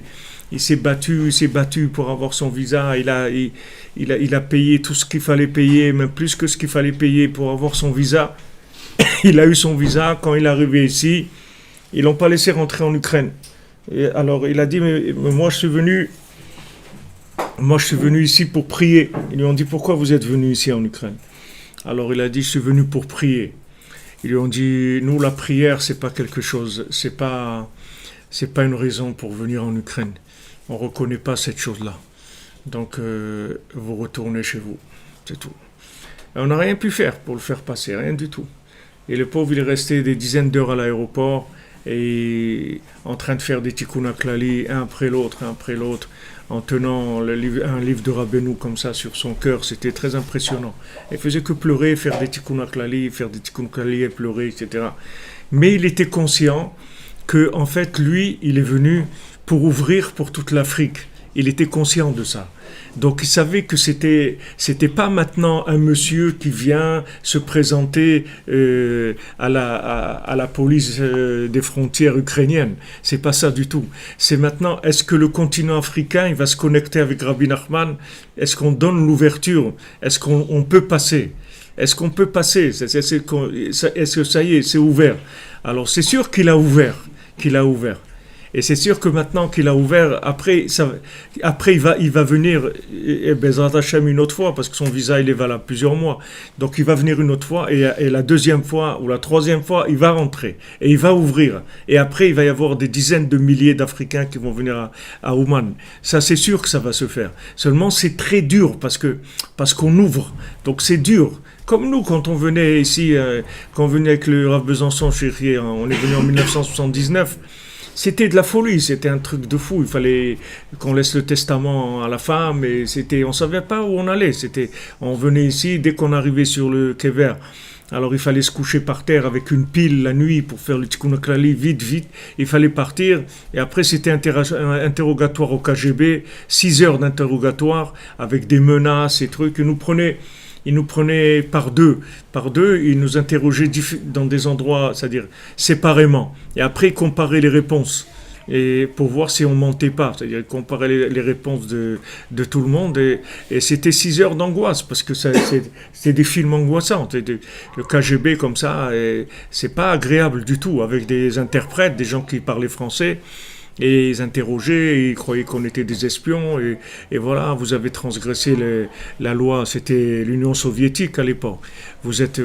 Il s'est battu pour avoir son visa. Il a payé tout ce qu'il fallait payer, même plus que ce qu'il fallait payer pour avoir son visa. Il a eu son visa. Quand il est arrivé ici, ils l'ont pas laissé rentrer en Ukraine. Et alors il a dit, mais moi je suis venu ici pour prier. Ils lui ont dit, pourquoi vous êtes venu ici en Ukraine? Alors il a dit, je suis venu pour prier. Ils lui ont dit, nous la prière c'est pas quelque chose, c'est pas une raison pour venir en Ukraine. On reconnaît pas cette chose-là. Donc vous retournez chez vous, c'est tout. Et on n'a rien pu faire pour le faire passer, rien du tout. Et le pauvre il est resté des dizaines d'heures à l'aéroport et en train de faire des tikkun klali un après l'autre, en tenant un livre de Rabbeinu comme ça sur son cœur. C'était très impressionnant. Il faisait que pleurer, faire des tikkun klali et pleurer, etc. Mais il était conscient que, en fait, lui, il est venu pour ouvrir pour toute l'Afrique. Il était conscient de ça. Donc il savait que c'était pas maintenant un monsieur qui vient se présenter à la police des frontières ukrainiennes. C'est pas ça du tout. C'est maintenant, est-ce que le continent africain il va se connecter avec Rabbi Nachman? Est-ce qu'on donne l'ouverture? Est-ce qu'on peut passer? Est-ce qu'on peut passer? Est-ce que ça y est, c'est ouvert? Alors c'est sûr qu'il a ouvert. Et c'est sûr que maintenant qu'il a ouvert, après il va venir, Bezrat Hashem une autre fois, parce que son visa il est valable plusieurs mois. Donc il va venir une autre fois, et la deuxième fois ou la troisième fois, il va rentrer, et il va ouvrir. Et après, il va y avoir des dizaines de milliers d'Africains qui vont venir à Ouman. Ça, c'est sûr que ça va se faire. Seulement, c'est très dur, parce qu'on ouvre. Donc c'est dur. Comme nous, quand on venait ici, quand on venait avec le Rav Besançon, on est venu en 1979, c'était de la folie, c'était un truc de fou. Il fallait qu'on laisse le testament à la femme et on savait pas où on allait. On venait ici dès qu'on arrivait sur le Kever. Alors il fallait se coucher par terre avec une pile la nuit pour faire le Tikkun Klali, vite. Il fallait partir et après c'était un interrogatoire au KGB, 6 heures d'interrogatoire avec des menaces et trucs. Ils nous prenaient par deux, ils nous interrogeaient dans des endroits, c'est-à-dire séparément. Et après, ils comparaient les réponses et pour voir si on mentait pas. C'est-à-dire ils comparaient les réponses de tout le monde. Et c'était 6 heures d'angoisse parce que c'est des films angoissants. Le KGB comme ça, et c'est pas agréable du tout avec des interprètes, des gens qui parlaient français. Et ils interrogeaient, et ils croyaient qu'on était des espions, et voilà, vous avez transgressé la loi, c'était l'Union soviétique à l'époque. Vous êtes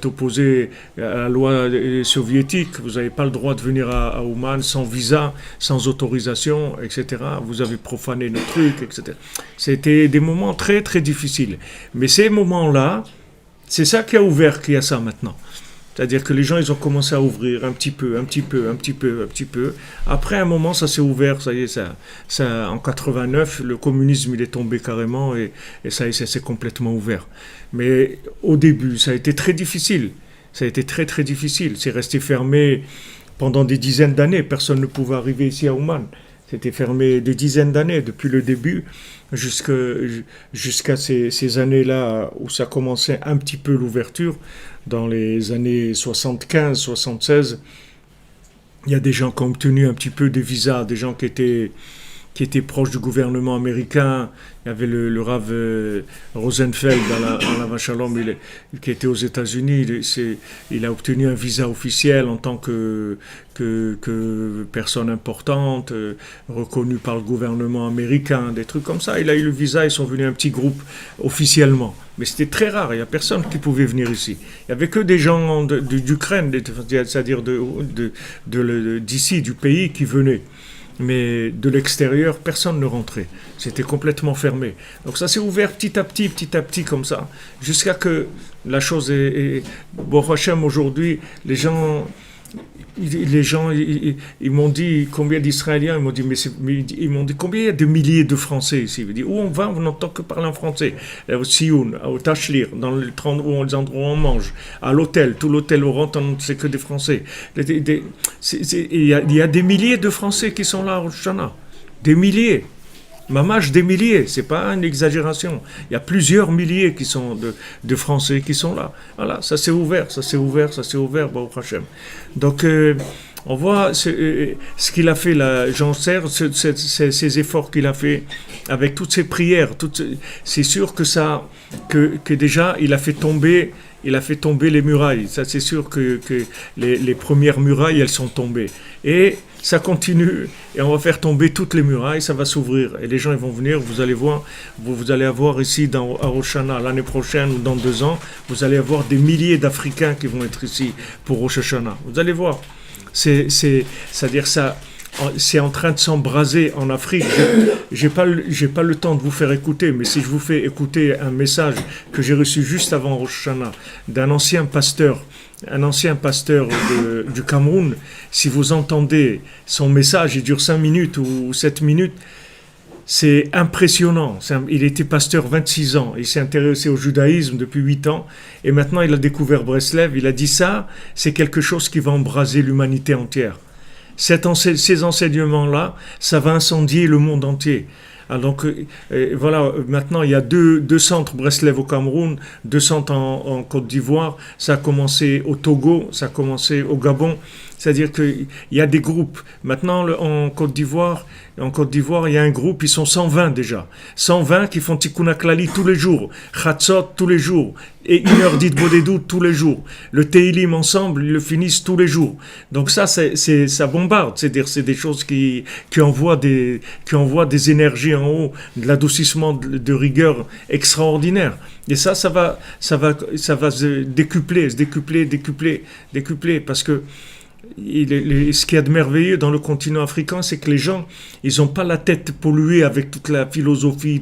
opposé à la loi soviétique, vous n'avez pas le droit de venir à Ouman sans visa, sans autorisation, etc. Vous avez profané nos trucs, etc. C'était des moments très très difficiles. Mais ces moments-là, c'est ça qui a ouvert qu'il y a ça maintenant. C'est-à-dire que les gens, ils ont commencé à ouvrir un petit peu. Après un moment, ça s'est ouvert, ça y est, en 89, le communisme, il est tombé carrément et ça y est, ça s'est complètement ouvert. Mais au début, ça a été très difficile. Ça a été très, très difficile. C'est resté fermé pendant des dizaines d'années. Personne ne pouvait arriver ici à Ouman. C'était fermé des dizaines d'années, depuis le début jusqu'à ces années-là où ça commençait un petit peu l'ouverture. Dans les années 75, 76, il y a des gens qui ont obtenu un petit peu des visas, des gens qui étaient proches du gouvernement américain. Il y avait le Rav Rosenfeld dans la Vachalom, qui était aux États-Unis. Il a obtenu un visa officiel en tant que personne importante, reconnue par le gouvernement américain, des trucs comme ça. Il a eu le visa, ils sont venus un petit groupe officiellement. Mais c'était très rare, il n'y a personne qui pouvait venir ici. Il n'y avait que des gens d'Ukraine, c'est-à-dire d'ici, du pays, qui venaient. Mais de l'extérieur, personne ne rentrait. C'était complètement fermé. Donc ça s'est ouvert petit à petit, comme ça, jusqu'à que la chose est... Bon, Hachem, aujourd'hui, les gens les gens, ils m'ont dit combien d'Israéliens, ils m'ont dit, ils m'ont dit combien il y a de milliers de Français ici. Ils m'ont dit, où on va, on n'entend que parler en français. Au Sioun, au Tachlir, dans les endroits où on mange, à l'hôtel, tout l'hôtel au rentre, c'est que des Français. Il y a des milliers de Français qui sont là à Rosh Hashanah. Des milliers. Mamash, des milliers, c'est pas une exagération. Il y a plusieurs milliers qui sont de Français qui sont là. Voilà, ça s'est ouvert, Baruch Hashem. Donc, on voit ce qu'il a fait là, Jean Serre, ces efforts qu'il a fait avec toutes ces prières. C'est sûr que déjà, il a fait tomber les murailles. Ça, c'est sûr que les premières murailles, elles sont tombées. Et ça continue, et on va faire tomber toutes les murailles, ça va s'ouvrir. Et les gens, ils vont venir, vous allez voir, vous allez avoir ici, à Rosh Hashanah, l'année prochaine ou dans 2 ans, vous allez avoir des milliers d'Africains qui vont être ici pour Rosh Hashanah. Vous allez voir. C'est-à-dire ça... C'est en train de s'embraser en Afrique. J'ai pas le temps de vous faire écouter, mais si je vous fais écouter un message que j'ai reçu juste avant Rosh Hashanah d'un ancien pasteur du Cameroun, si vous entendez son message, il dure 5 minutes ou 7 minutes, c'est impressionnant. Il était pasteur 26 ans, il s'est intéressé au judaïsme depuis 8 ans, et maintenant il a découvert Breslev. Il a dit ça, c'est quelque chose qui va embraser l'humanité entière. Ces enseignements-là, ça va incendier le monde entier. Donc voilà, maintenant il y a deux centres Breslev au Cameroun, 2 centres en Côte d'Ivoire, ça a commencé au Togo, ça a commencé au Gabon, c'est-à-dire qu'il y a des groupes. Maintenant en Côte d'Ivoire, il y a un groupe, ils sont 120 déjà. 120 qui font Tikkun HaKlali tous les jours, Chatzot tous les jours, et 1 heure d'Hitbodedut tous les jours. Le Teilim ensemble, ils le finissent tous les jours. Donc ça bombarde, c'est-à-dire c'est des choses qui envoient des énergies en haut, de l'adoucissement de rigueur extraordinaire. Et ça va se décupler, parce que ce qu'il y a de merveilleux dans le continent africain, c'est que les gens, ils n'ont pas la tête polluée avec toute la philosophie,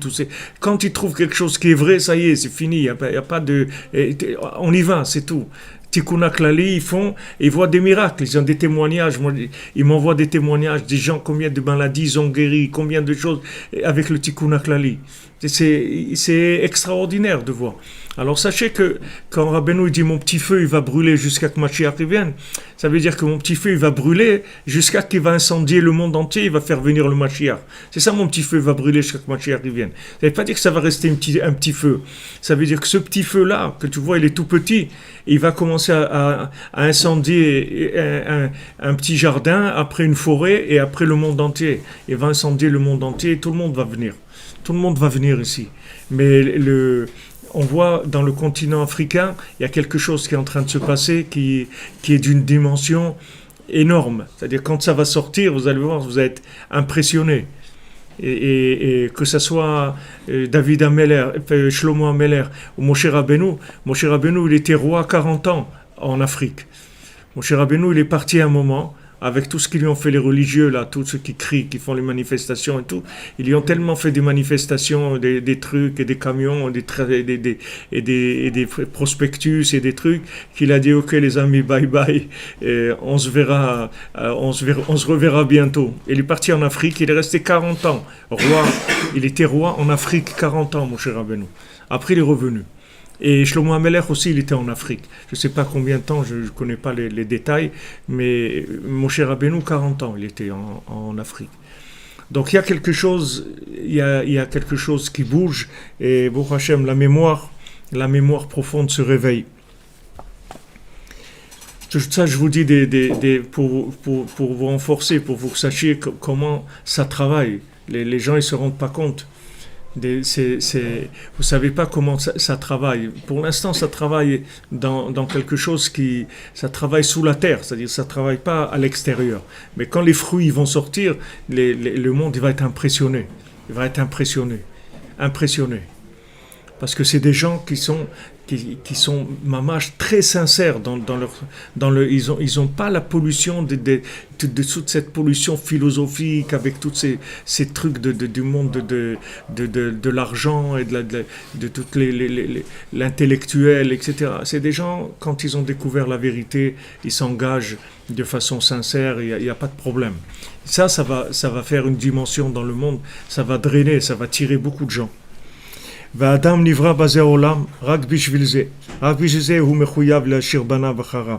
quand ils trouvent quelque chose qui est vrai, ça y est, c'est fini, il y a pas de... On y va, c'est tout. Tikkun HaKlali, ils voient des miracles, ils ont des témoignages, ils m'envoient des témoignages, des gens, combien de maladies ils ont guéri, combien de choses avec le Tikkun HaKlali. C'est extraordinaire de voir. Alors sachez que quand Rabbeinu dit mon petit feu il va brûler jusqu'à que Mashiach vienne, ça veut dire que mon petit feu il va brûler jusqu'à qu'il va incendier le monde entier, il va faire venir le Mashiach. C'est ça, mon petit feu va brûler jusqu'à que Mashiach vienne. Ça ne veut pas dire que ça va rester un petit feu. Ça veut dire que ce petit feu là que tu vois, il est tout petit, il va commencer à incendier un petit jardin, après une forêt et après le monde entier. Il va incendier le monde entier et tout le monde va venir. Tout le monde va venir ici. Mais on voit dans le continent africain, il y a quelque chose qui est en train de se passer qui est d'une dimension énorme. C'est-à-dire quand ça va sortir, vous allez voir, vous allez être impressionnés. Et que ce soit David Ameller, Shlomo Ameller ou Moshe Rabbeinu, il était roi 40 ans en Afrique. Moshe Rabbeinu, il est parti un moment, avec tout ce qu'ils lui ont fait les religieux, là, tous ceux qui crient, qui font les manifestations et tout, ils lui ont tellement fait des manifestations, des trucs et des camions, des prospectus et des trucs, qu'il a dit ok les amis, bye bye, on se reverra bientôt. Il est parti en Afrique, il est resté 40 ans, roi, il était roi en Afrique 40 ans, mon cher Rabbeinu. Après il est revenu. Et Shlomo Ameller aussi, il était en Afrique. Je ne sais pas combien de temps, je ne connais pas les détails, mais Moshe Rabbeinu, 40 ans, il était en Afrique. Donc il y a quelque chose qui bouge, et Baruch Hashem, la mémoire profonde se réveille. Ça, je vous dis pour vous renforcer, pour que vous sachiez comment ça travaille. Les gens, ils ne se rendent pas compte. Vous ne savez pas comment ça travaille. Pour l'instant, ça travaille dans quelque chose ça travaille sous la terre, c'est-à-dire ça ne travaille pas à l'extérieur. Mais quand les fruits vont sortir, le monde il va être impressionné. Il va être impressionné. Parce que c'est des gens qui sont mamash très sincères ils ont pas la pollution de toute cette pollution philosophique avec tous ces trucs du monde de l'argent et de toutes l'intellectuel, etc. C'est des gens, quand ils ont découvert la vérité, ils s'engagent de façon sincère, il y a pas de problème. Ça va faire une dimension dans le monde, ça va drainer, ça va tirer beaucoup de gens. והאדם נברא בזה העולם רק בשביל זה. רק בשביל זה הוא מחויב להשאיר בניו אחריו.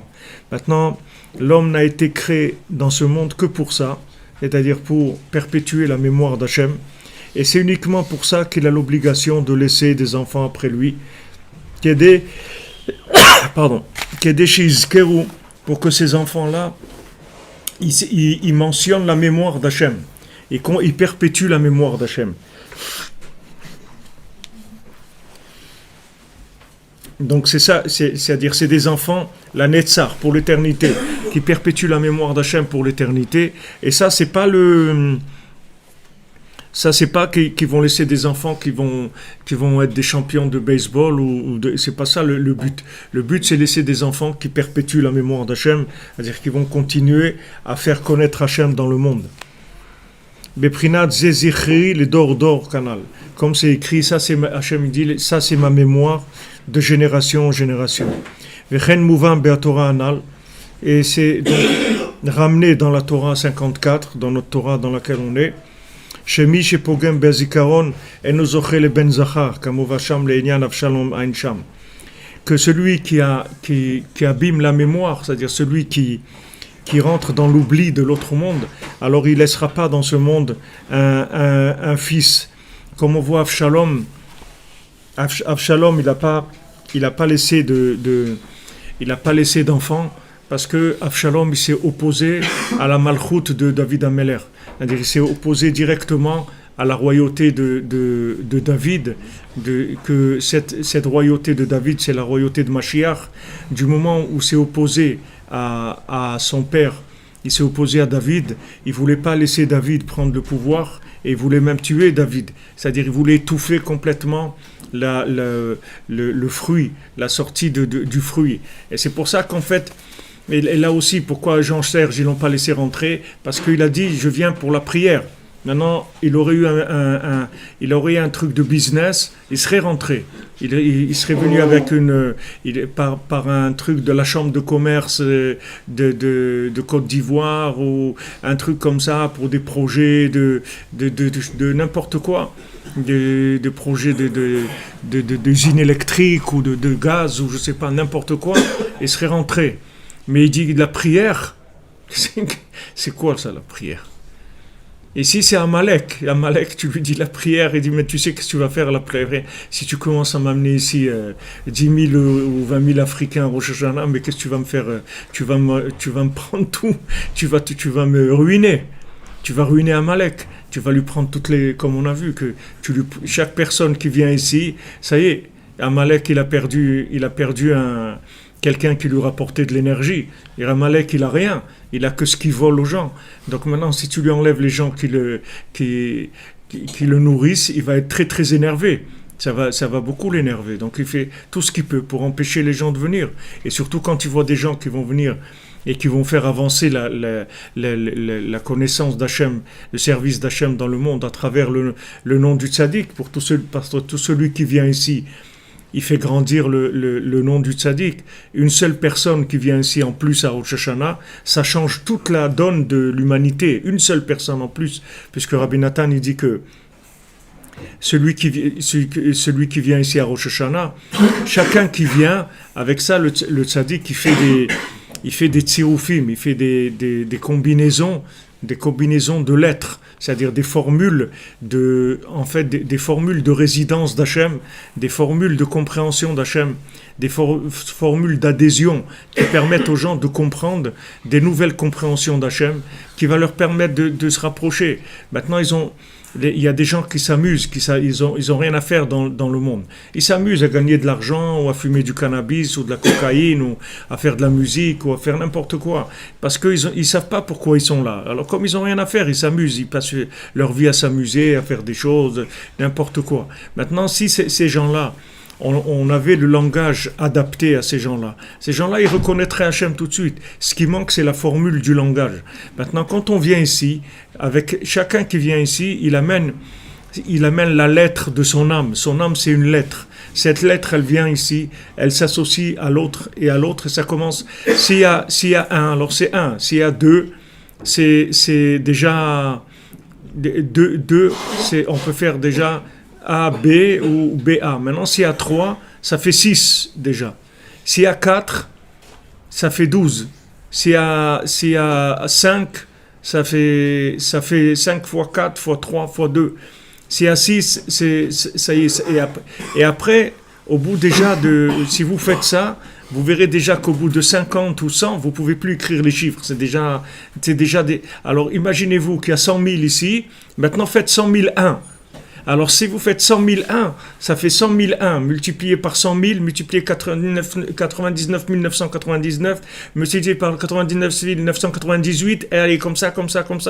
Maintenant, l'homme n'a été créé dans ce monde que pour ça, c'est-à-dire pour perpétuer la mémoire d'Hachem. Et c'est uniquement pour ça qu'il a l'obligation de laisser des enfants après lui. Qu'aider shizkeru, pour que ces enfants-là, ils mentionnent la mémoire d'Hachem. Et ils perpétuent la mémoire d'Hachem. Donc c'est ça, c'est-à-dire c'est des enfants, la Netzar, pour l'éternité, qui perpétuent la mémoire d'Hachem pour l'éternité. Et ça, c'est pas qu'ils vont laisser des enfants qui vont être des champions de baseball c'est pas ça le but. Le but, c'est laisser des enfants qui perpétuent la mémoire d'Hachem, c'est-à-dire qu'ils vont continuer à faire connaître Hachem dans le monde. Beprinat Zezichri, les d'or canal. Comme c'est écrit, ça c'est Hachem dit, ça c'est ma mémoire de génération en génération. Vechen Mouvan Beatora Anal, et c'est donc ramené dans la Torah 54, dans notre Torah dans laquelle on est. Shemi Shepogem Bezikaron, Enozoche le Ben Zachar, Kamovasham le Enyan Avshalom Ainsham. Que celui qui abîme la mémoire, c'est-à-dire celui qui rentre dans l'oubli de l'autre monde, alors il ne laissera pas dans ce monde un fils. Comme on voit Avshalom, il n'a pas laissé d'enfants parce que Avshalom il s'est opposé à la malchoute de David Ameler. C'est-à-dire il s'est opposé directement à la royauté de David, que cette royauté de David, c'est la royauté de Mashiach. Du moment où s'est opposé à son père, il s'est opposé à David, il ne voulait pas laisser David prendre le pouvoir et il voulait même tuer David. C'est-à-dire il voulait étouffer complètement le fruit, la sortie du fruit. Et c'est pour ça qu'en fait, et là aussi, pourquoi Jean-Serge, ils ne l'ont pas laissé rentrer? Parce qu'il a dit, je viens pour la prière. Maintenant, il aurait eu un truc de business, il serait rentré. Il serait venu avec par un truc de la chambre de commerce de Côte d'Ivoire ou un truc comme ça pour des projets de n'importe quoi. De projets d'usines électriques ou de gaz ou je sais pas, n'importe quoi, il serait rentré. Mais il dit la prière, c'est quoi ça la prière? Ici c'est Amalek, tu lui dis la prière, il dit mais tu sais qu'est-ce que tu vas faire la prière si tu commences à m'amener ici 10 000 ou 20 000 Africains à Rosh Hashanah, mais qu'est-ce que tu vas me faire? Tu vas me prendre tout, tu vas me ruiner. Tu vas ruiner Amalek, tu vas lui prendre toutes les... Comme on a vu, chaque personne qui vient ici, ça y est, Amalek il a perdu quelqu'un qui lui rapportait de l'énergie. Et Amalek il a rien, il a que ce qu'il vole aux gens. Donc maintenant, si tu lui enlèves les gens qui le nourrissent, il va être très très énervé. Ça va beaucoup l'énerver. Donc il fait tout ce qu'il peut pour empêcher les gens de venir. Et surtout quand tu vois des gens qui vont venir et qui vont faire avancer la connaissance d'Hachem, le service d'Hachem dans le monde à travers le nom du tzaddik, parce que tout celui qui vient ici, il fait grandir le nom du tzaddik. Une seule personne qui vient ici en plus à Rosh Hashanah, ça change toute la donne de l'humanité. Une seule personne en plus, puisque Rabbi Nathan il dit que celui qui vient ici à Rosh Hashanah, chacun qui vient, avec ça le tzaddik il fait des tziroufim, il fait des combinaisons de lettres, c'est-à-dire des formules des formules de résidence d'Hachem, des formules de compréhension d'Hachem, des formules d'adhésion qui permettent aux gens de comprendre des nouvelles compréhensions d'Hachem, qui va leur permettre de se rapprocher. Maintenant, il y a des gens qui s'amusent, ils ont rien à faire dans le monde. Ils s'amusent à gagner de l'argent ou à fumer du cannabis ou de la cocaïne ou à faire de la musique ou à faire n'importe quoi. Parce qu'ils savent pas pourquoi ils sont là. Alors comme ils ont rien à faire, ils s'amusent, ils passent leur vie à s'amuser, à faire des choses, n'importe quoi. Maintenant, si ces gens-là, on avait le langage adapté à ces gens-là. Ces gens-là, ils reconnaîtraient Hachem tout de suite. Ce qui manque, c'est la formule du langage. Maintenant, quand on vient ici, avec chacun qui vient ici, il amène la lettre de son âme. Son âme, c'est une lettre. Cette lettre, elle vient ici, elle s'associe à l'autre, et ça commence. S'il y a un, alors c'est un. S'il y a deux, c'est déjà deux, on peut faire déjà A, B ou BA. Maintenant, s'il y a 3, ça fait 6 déjà. S'il y a 4, ça fait 12. S'il y a 5, ça fait 5 fois 4 fois 3 fois 2. S'il y a 6, ça y est. Et après, au bout déjà si vous faites ça, vous verrez déjà qu'au bout de 50 ou 100, vous ne pouvez plus écrire les chiffres. C'est déjà des... Alors imaginez-vous qu'il y a 100 000 ici, maintenant faites 100 001. Alors si vous faites 100 001, ça fait 100 001 multiplié par 100 000, multiplié par 99 999, multiplié par 99 998, et allez comme ça,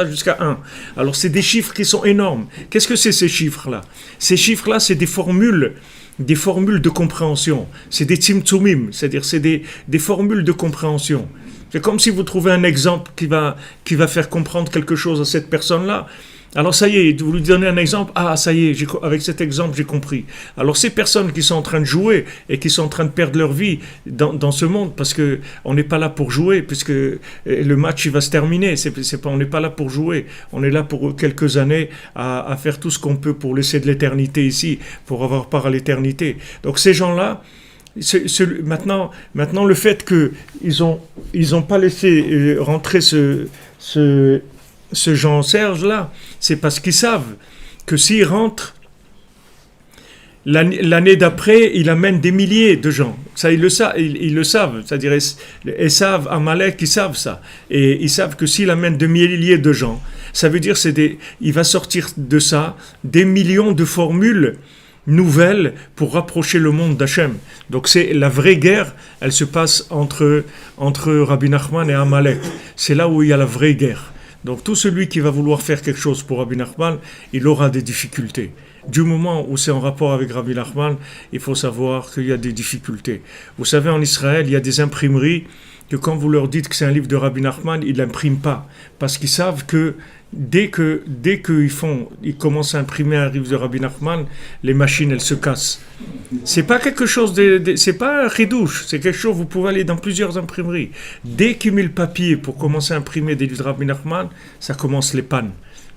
jusqu'à 1. Alors c'est des chiffres qui sont énormes. Qu'est-ce que c'est ces chiffres-là? Ces chiffres-là, c'est des formules de compréhension. C'est des tzimtzumim, c'est-à-dire c'est des formules de compréhension. C'est comme si vous trouvez un exemple qui va faire comprendre quelque chose à cette personne-là. Alors ça y est, vous lui donnez un exemple, ça y est, avec cet exemple j'ai compris. Alors ces personnes qui sont en train de jouer et qui sont en train de perdre leur vie dans ce monde, parce que on n'est pas là pour jouer, puisque le match il va se terminer, on n'est pas là pour jouer, on est là pour quelques années à faire tout ce qu'on peut pour laisser de l'éternité ici, pour avoir part à l'éternité. Donc ces gens-là, maintenant le fait qu'ils ont pas laissé rentrer ce Jean Serge là, c'est parce qu'ils savent que s'ils rentrent l'année d'après, il amène des milliers de gens. Ça, ils le savent. C'est-à-dire, Esav, Amalek, ils savent ça. Et ils savent que s'il amène des milliers de gens, ça veut dire il va sortir de ça des millions de formules nouvelles pour rapprocher le monde d'Hachem. Donc c'est la vraie guerre, elle se passe entre Rabbi Nachman et Amalek. C'est là où il y a la vraie guerre. Donc tout celui qui va vouloir faire quelque chose pour Rabbi Nachman, il aura des difficultés. Du moment où c'est en rapport avec Rabbi Nachman, il faut savoir qu'il y a des difficultés. Vous savez, en Israël, il y a des imprimeries que quand vous leur dites que c'est un livre de Rabbi Nachman, ils ne l'impriment pas. Parce qu'ils savent que dès qu'ils commencent à imprimer un livre de Rabbi Nachman, les machines, elles se cassent. C'est pas quelque chose c'est pas un chidouche, c'est quelque chose, vous pouvez aller dans plusieurs imprimeries. Dès qu'ils mettent le papier pour commencer à imprimer des livres de Rabbi Nachman, ça commence les pannes.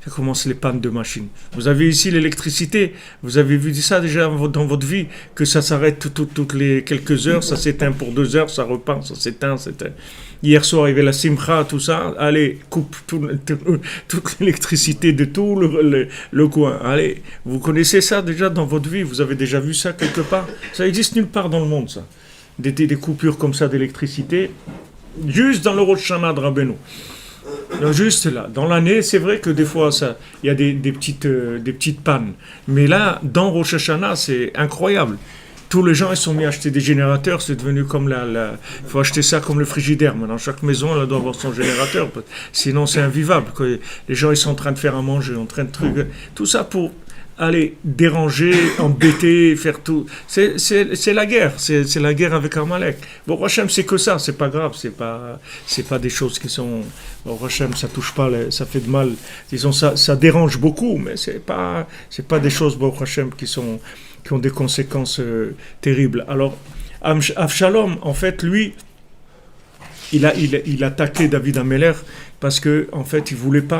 Ça commence les pannes de machines. Vous avez ici l'électricité, vous avez vu ça déjà dans votre vie, que ça s'arrête toutes les quelques heures, ça s'éteint pour 2 heures, ça repart, ça s'éteint. Hier soir, il y avait la simcha, tout ça, allez, coupe toute l'électricité de tout le coin. Allez, vous connaissez ça déjà dans votre vie, vous avez déjà vu ça quelque part? Ça existe nulle part dans le monde, ça. Des coupures comme ça d'électricité, juste dans le Rosh Hashanah de Rabbeinu. Juste là, dans l'année, c'est vrai que des fois, il y a des petites pannes. Mais là, dans Rosh Hashanah, c'est incroyable. Tous les gens ils sont mis à acheter des générateurs, c'est devenu comme il faut acheter ça comme le frigidaire. Maintenant, chaque maison elle doit avoir son générateur, sinon c'est invivable. Les gens ils sont en train de faire à manger, en train de trucs, tout ça pour aller déranger, embêter, faire tout. C'est la guerre, c'est la guerre avec Amalek. Bon, Hachem, c'est que ça, c'est pas grave, c'est pas des choses qui sont. Bon, Hachem, ça touche pas, ça fait de mal. Disons, ça dérange beaucoup, mais c'est pas des choses, bon, Hachem, qui ont des conséquences terribles. Alors, Avshalom, en fait, lui, il attaquait David Améler parce que en fait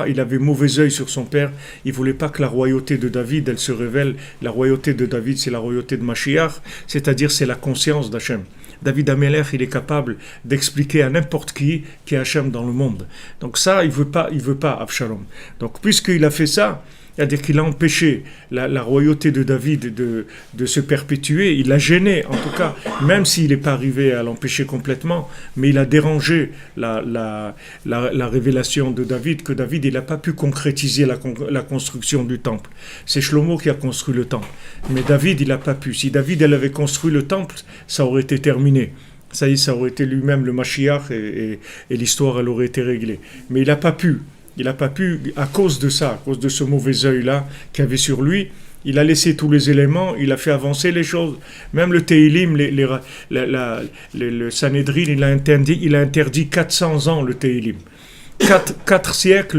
il avait mauvais œil sur son père, il voulait pas que la royauté de David elle se révèle. La royauté de David c'est la royauté de Mashiach, c'est-à-dire c'est la conscience d'Hachem. David Améler il est capable d'expliquer à n'importe qui est Hachem dans le monde. Donc ça il veut pas Avshalom. Donc puisqu'il a fait ça, c'est-à-dire qu'il a empêché la royauté de David de se perpétuer, il l'a gêné, en tout cas, même s'il n'est pas arrivé à l'empêcher complètement, mais il a dérangé la révélation de David, que David il n'a pas pu concrétiser la construction du temple. C'est Shlomo qui a construit le temple, mais David il n'a pas pu. Si David elle avait construit le temple, ça aurait été terminé. Ça y est, ça aurait été lui-même le Mashiach et l'histoire elle aurait été réglée. Mais il n'a pas pu. Il n'a pas pu, à cause de ça, à cause de ce mauvais œil-là qu'il avait sur lui, Il a laissé tous les éléments, il a fait avancer les choses. Même le Teilim, le Sanhedrin, il a interdit 400 ans le Teilim. Quatre siècles,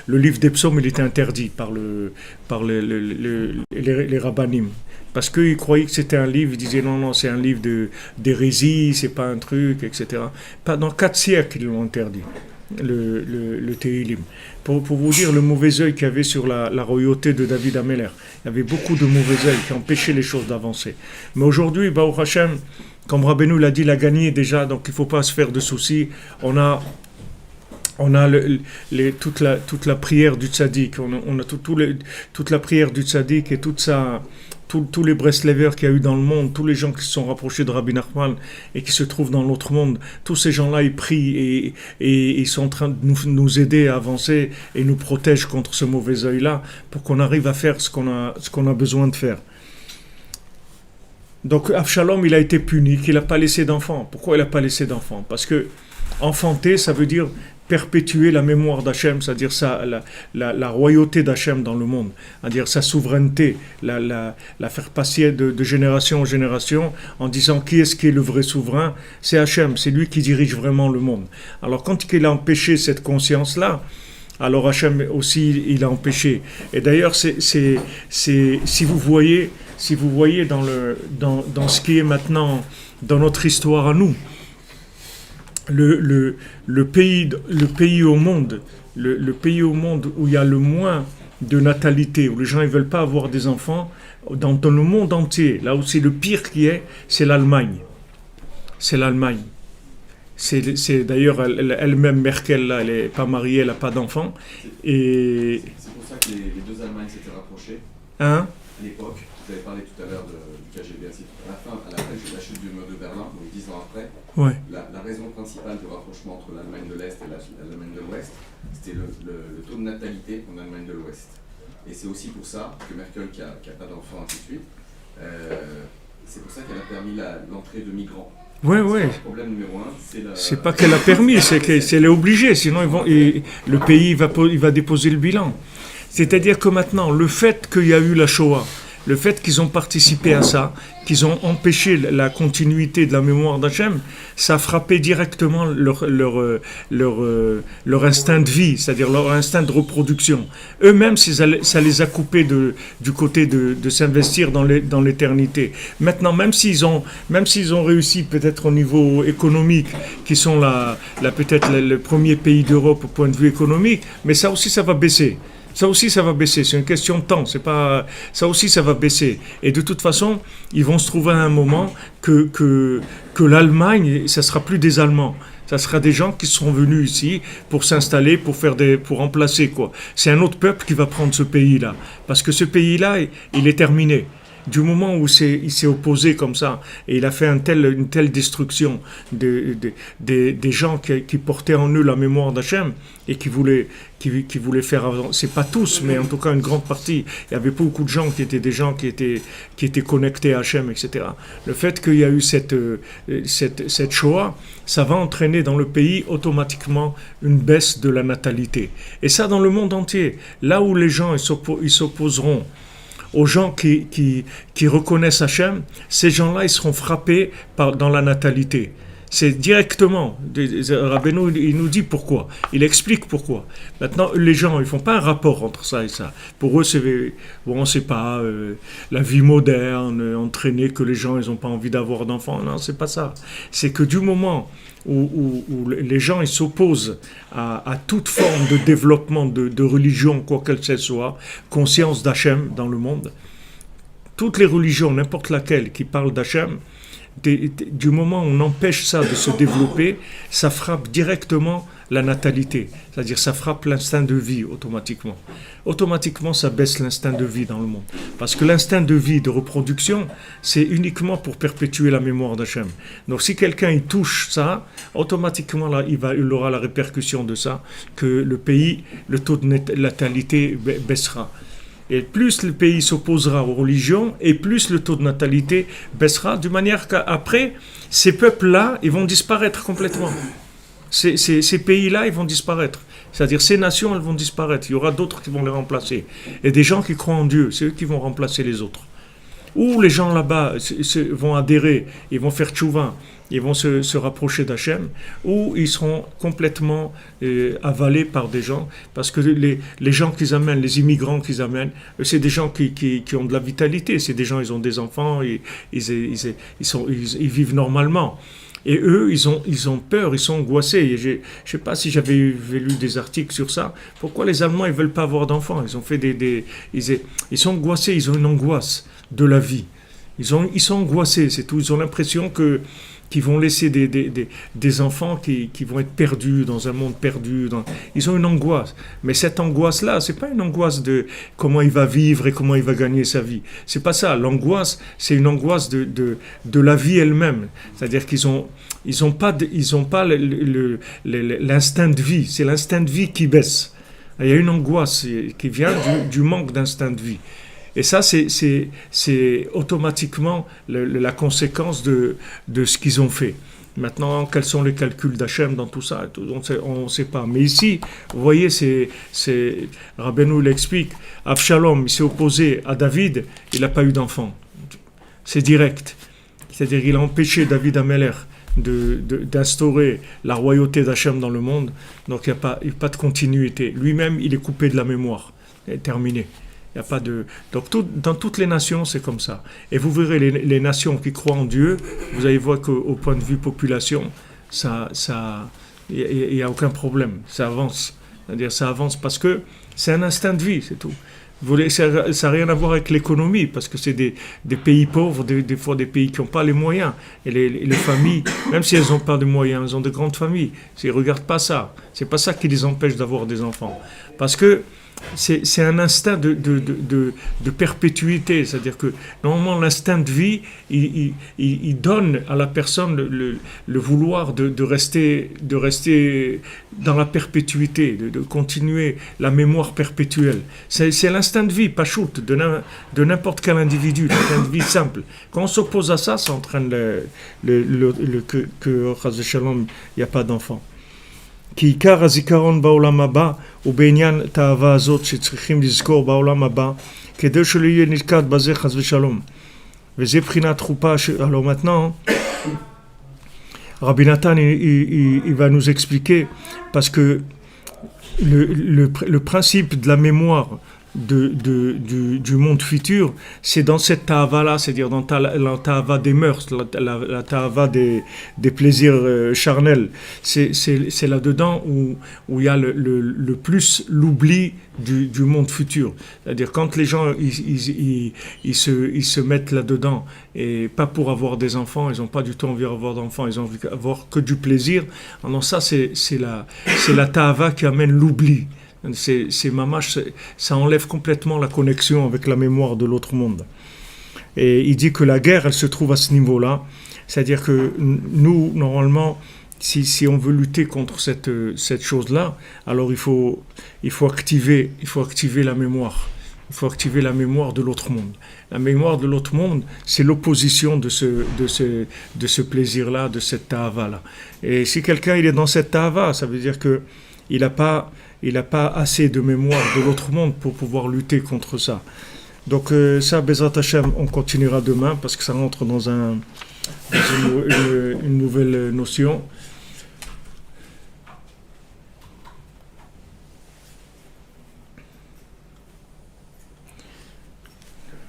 le livre des psaumes, il était interdit par les rabbinim. Parce qu'ils croyaient que c'était un livre, ils disaient non, c'est un livre d'hérésie, c'est pas un truc, etc. Pendant 4 siècles, ils l'ont interdit, le Teilim. Pour vous dire le mauvais œil qu'il y avait sur la royauté de David Ameller. Il y avait beaucoup de mauvais œil qui empêchaient les choses d'avancer. Mais aujourd'hui, Baruch Hashem, comme Rabbeinu l'a dit, il a gagné déjà, donc il ne faut pas se faire de soucis. On a toute la prière du tzaddik, on a toute la prière du tzaddik et tous les Breslevers qu'il y a eu dans le monde, tous les gens qui se sont rapprochés de Rabbi Nachman et qui se trouvent dans l'autre monde, tous ces gens-là, ils prient et ils sont en train de nous aider à avancer et nous protègent contre ce mauvais œil-là pour qu'on arrive à faire ce qu'on a besoin de faire. Donc Avshalom, il a été puni, qu'il n'a pas laissé d'enfants. Pourquoi il n'a pas laissé d'enfants? Parce que enfanter, ça veut dire perpétuer la mémoire d'Hachem, c'est-à-dire la royauté d'Hachem dans le monde, c'est-à-dire sa souveraineté, la faire passer de génération en génération en disant qui est le vrai souverain? C'est Hachem, c'est lui qui dirige vraiment le monde. Alors quand il a empêché cette conscience-là, alors Hachem aussi il a empêché. Et d'ailleurs si vous voyez dans ce qui est maintenant dans notre histoire à nous, le pays au monde où il y a le moins de natalité, où les gens ne veulent pas avoir des enfants, dans le monde entier, là où c'est le pire qui est, c'est l'Allemagne. C'est l'Allemagne. C'est d'ailleurs elle-même, Merkel, là, elle n'est pas mariée, elle n'a pas d'enfants. Et c'est pour ça que les deux Allemagnes s'étaient rapprochées. Hein? À l'époque, vous avez parlé tout à l'heure du KGB, à la fin de la chute du mur de Berlin, donc 10 ans après, ouais. La raison principale du rapprochement entre l'Allemagne de l'Est et l'Allemagne de l'Ouest, c'était le taux de natalité en Allemagne de l'Ouest. Et c'est aussi pour ça que Merkel, qui n'a pas d'enfant, ainsi de suite, c'est pour ça qu'elle a permis l'entrée de migrants. Ouais. Le problème numéro 1, c'est pas qu'elle a permis, c'est qu'elle est obligée, sinon le pays va déposer le bilan. C'est-à-dire que maintenant, le fait qu'il y a eu la Shoah, le fait qu'ils ont participé à ça, qu'ils ont empêché la continuité de la mémoire d'Hachem, ça a frappé directement leur instinct de vie, c'est-à-dire leur instinct de reproduction. Eux-mêmes, ça les a coupés du côté de s'investir dans l'éternité. Maintenant, même s'ils ont réussi peut-être au niveau économique, qui sont peut-être le premier pays d'Europe au point de vue économique, mais ça aussi, ça va baisser. Ça aussi, ça va baisser. C'est une question de temps. Ça aussi, ça va baisser. Et de toute façon, ils vont se trouver à un moment que l'Allemagne, ça sera plus des Allemands. Ça sera des gens qui seront venus ici pour s'installer, pour remplacer, quoi. C'est un autre peuple qui va prendre ce pays-là. Parce que ce pays-là, il est terminé. Du moment où il s'est opposé comme ça, et il a fait une telle destruction des gens qui portaient en eux la mémoire d'Hachem et qui voulaient faire avancer, c'est pas tous, mais en tout cas une grande partie, il y avait beaucoup de gens qui étaient des gens qui étaient connectés à Hachem, etc. Le fait qu'il y a eu cette Shoah, ça va entraîner dans le pays automatiquement une baisse de la natalité. Et ça dans le monde entier. Là où les gens ils s'opposeront aux gens qui reconnaissent Hachem, ces gens-là, ils seront frappés dans la natalité. C'est directement. Rabbeinu, il nous dit pourquoi. Il explique pourquoi. Maintenant, les gens, ils font pas un rapport entre ça et ça. Pour eux, c'est pas la vie moderne, entraînée, que les gens, ils ont pas envie d'avoir d'enfants. Non, c'est pas ça. C'est que du moment où les gens, ils s'opposent à toute forme de développement de religion, quoi qu'elle soit, conscience d'Hachem dans le monde, toutes les religions, n'importe laquelle, qui parlent d'Hachem, du moment où on empêche ça de se développer, ça frappe directement la natalité, c'est-à-dire ça frappe l'instinct de vie automatiquement. Automatiquement, ça baisse l'instinct de vie dans le monde. Parce que l'instinct de vie, de reproduction, c'est uniquement pour perpétuer la mémoire d'Hachem. Donc si quelqu'un il touche ça, automatiquement là, il aura la répercussion de ça, que le taux de natalité baissera. Et plus le pays s'opposera aux religions, et plus le taux de natalité baissera, de manière qu'après, ces peuples-là, ils vont disparaître complètement. Ces pays-là, ils vont disparaître. C'est-à-dire ces nations, elles vont disparaître. Il y aura d'autres qui vont les remplacer. Et des gens qui croient en Dieu, c'est eux qui vont remplacer les autres. Ou les gens là-bas vont adhérer, ils vont faire tchouva, ils vont se rapprocher d'Hachem, ou ils seront complètement avalés par des gens, parce que les gens qu'ils amènent, les immigrants qu'ils amènent, c'est des gens qui ont de la vitalité, c'est des gens, ils ont des enfants, ils vivent normalement. Et eux, ils ont peur, ils sont angoissés. Je ne sais pas si j'avais lu des articles sur ça. Pourquoi les Allemands ne veulent pas avoir d'enfants? Ils ont fait ils sont angoissés, ils ont une angoisse de la vie. Ils sont angoissés, c'est tout. Ils ont l'impression qu'ils vont laisser des enfants qui vont être perdus dans un monde perdu. Ils ont une angoisse. Mais cette angoisse-là, c'est pas une angoisse de comment il va vivre et comment il va gagner sa vie. C'est pas ça. L'angoisse, c'est une angoisse de la vie elle-même. C'est-à-dire qu'ils ont pas l'instinct de vie. C'est l'instinct de vie qui baisse. Il y a une angoisse qui vient du manque d'instinct de vie. Et ça, c'est automatiquement la conséquence de ce qu'ils ont fait. Maintenant, quels sont les calculs d'Hachem dans tout ça? On ne sait pas. Mais ici, vous voyez, Rabbeinu l'explique. Avshalom, il s'est opposé à David, il n'a pas eu d'enfant. C'est direct. C'est-à-dire qu'il a empêché David Ameler d'instaurer la royauté d'Hachem dans le monde. Donc, il n'y a pas de continuité. Lui-même, il est coupé de la mémoire. Il est terminé. Il y a pas de... Donc dans toutes les nations, c'est comme ça. Et vous verrez les nations qui croient en Dieu, vous allez voir qu'au point de vue population, il n'y a aucun problème. Ça avance. C'est-à-dire ça avance parce que c'est un instinct de vie, c'est tout. Ça n'a rien à voir avec l'économie, parce que c'est des pays pauvres, des fois des pays qui n'ont pas les moyens. Et les familles, même si elles n'ont pas de moyens, elles ont de grandes familles. Ils ne regardent pas ça. Ce n'est pas ça qui les empêche d'avoir des enfants. Parce que c'est un instinct de perpétuité, c'est-à-dire que normalement l'instinct de vie, il donne à la personne le vouloir de rester dans la perpétuité, de continuer la mémoire perpétuelle. C'est l'instinct de vie, pas shoot, de n'importe quel individu, l'instinct de vie simple. Quand on s'oppose à ça, ça entraîne que Chas v'Shalom, il n'y a pas d'enfant. כי עיקר הזיכרון בעולם הבא הוא בעניין תאווה הזאת שצריכים לזכור בעולם הבא כדי שלא יהיה נלכד בזה חס ושלום. וזה בחינת חופה alors maintenant Rabbi Nathan il va nous expliquer parce que le principe de la mémoire du monde futur, c'est dans cette ta'ava-là, c'est-à-dire dans la ta'ava des mœurs, la ta'ava des plaisirs charnels. C'est là-dedans où il y a le plus l'oubli du monde futur. C'est-à-dire quand les gens ils se mettent là-dedans, et pas pour avoir des enfants, ils n'ont pas du tout envie d'avoir d'enfants, ils ont envie d'avoir que du plaisir. Alors ça, c'est la ta'ava qui amène l'oubli. C'est mamash, ça enlève complètement la connexion avec la mémoire de l'autre monde. Et il dit que la guerre, elle se trouve à ce niveau-là. C'est-à-dire que nous, normalement, si on veut lutter contre cette chose-là, alors il faut activer la mémoire. Il faut activer la mémoire de l'autre monde. La mémoire de l'autre monde, c'est l'opposition de ce plaisir-là, de cette ta'ava-là. Et si quelqu'un il est dans cette ta'ava, ça veut dire que il n'a pas assez de mémoire de l'autre monde pour pouvoir lutter contre ça. Donc ça, Bezrat Hashem, on continuera demain parce que ça rentre dans une nouvelle notion.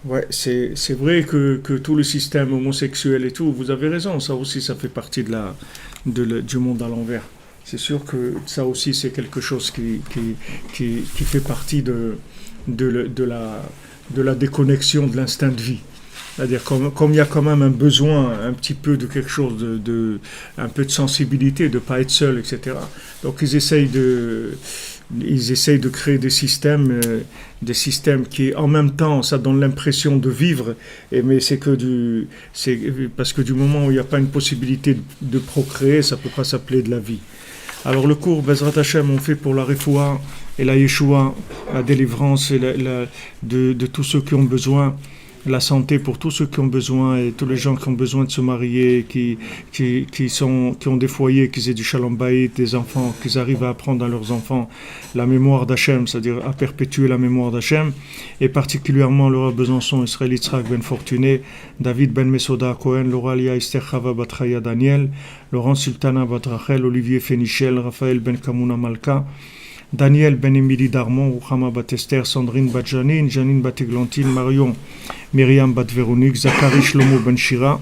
Ouais, c'est vrai que tout le système homosexuel et tout, vous avez raison, ça aussi, ça fait partie du monde à l'envers. C'est sûr que ça aussi, c'est quelque chose qui fait partie de la déconnexion de l'instinct de vie. C'est-à-dire comme il y a quand même un besoin, un petit peu de quelque chose, un peu de sensibilité, de ne pas être seul, etc. Donc ils essayent de créer des systèmes qui, en même temps, ça donne l'impression de vivre, mais c'est parce que du moment où il n'y a pas une possibilité de procréer, ça ne peut pas s'appeler de la vie. Alors le cours Bezrat Hashem, on fait pour la Refoua et la Yeshua, la délivrance et de tous ceux qui ont besoin la santé pour tous ceux qui ont besoin et tous les gens qui ont besoin de se marier, qui ont des foyers, qui aient du shalom bayit, des enfants, qu'ils arrivent à apprendre à leurs enfants la mémoire d'Hachem, c'est-à-dire à perpétuer la mémoire d'Hachem, et particulièrement Laura Besançon, Israël Yitzhak Ben Fortuné, David Ben Mesoda Cohen, Laura Lia Esther Chava Batraya Daniel, Laurent Sultana Batrachel, Olivier Fénichel, Raphaël Ben Kamuna Malka, Daniel Ben Emily Darmon, Rouhama Bat Esther, Sandrine Bat Janine, Janine Bat Eglantine, Marion, Myriam Bat Véronique, Zachary Shlomo Ben Shira,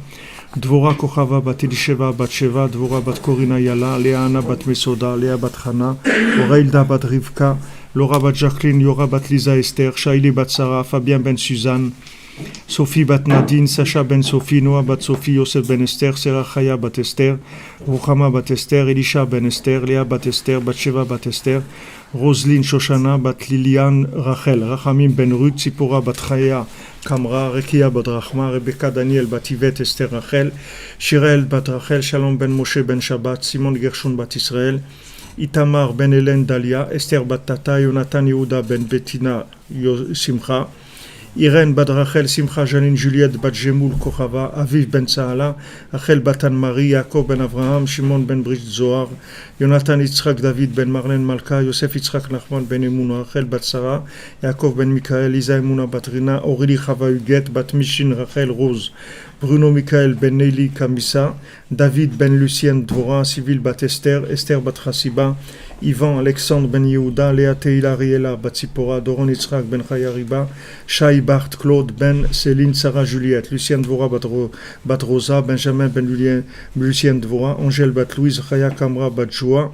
Dvora Kochava Bat Elisheva Bat Sheva, Dvora Bat Korina Yala, Léa Anna Bat Mesoda, Léa Bat Hana, Orailda Bat Rivka, Laura Bat Jacqueline, Yora Bat Lisa Esther, Shaili Bat Sarah, Fabien Ben Suzanne, Sophie Bat Nadine, Sacha Ben Sophie, Noah Bat Sophie, Yosef Ben Esther, Serah Chaya Bat Esther, Rouhama Bat Esther, Elisha Ben Esther, Léa Bat Esther, Batsheva Bat Esther, Roselyne Shoshana Bat Liliane Rachel, Rachamim Ben Ruth, Tzipora Bat Chaya Kamra, Rekia Bat Rachma, Rebecca Daniel Bat Yvette Esther Rachel, Shirel Bat Rachel, Shalom Ben Moshe Ben Shabbat, Simon Gershon Bat Israël, Itamar Ben Hélène Dalia, Esther Bat Tata, Jonathan Yehuda Ben Bettina Simcha, Irène Bat Rachel, Simcha Janine Juliette Bat Jemoul Kochava, Aviv Ben Sahala, Rachel Batan Marie, Yaakov Ben Avraham, Shimon Ben Brit Zohar, Jonathan Yitzhak David Ben Marlène Malka, Yosef Yitzhak Nachman Ben Emouna, Rachel Bat Sarah, Yaakov Ben Mikael, Isa Emouna Bat Rina, Aurélie Chava Huguette, Bat Mishin Rachel Rose, Bruno Michael Ben Neili Kamissa, David Ben Lucien Dvora, Civil Bat Esther, Esther Bat Chassiba, Ivan Alexandre Ben Yehuda, Léa Teila Riela Batsipora, Doron Yitzhak Ben Chayariba, Shai Bart Claude Ben Céline Sarah Juliette, Lucien Dvora Bat Rosa, Benjamin Ben Lucien Dvora, Angèle Bat Louise, Chaya Kamra Bat Joa,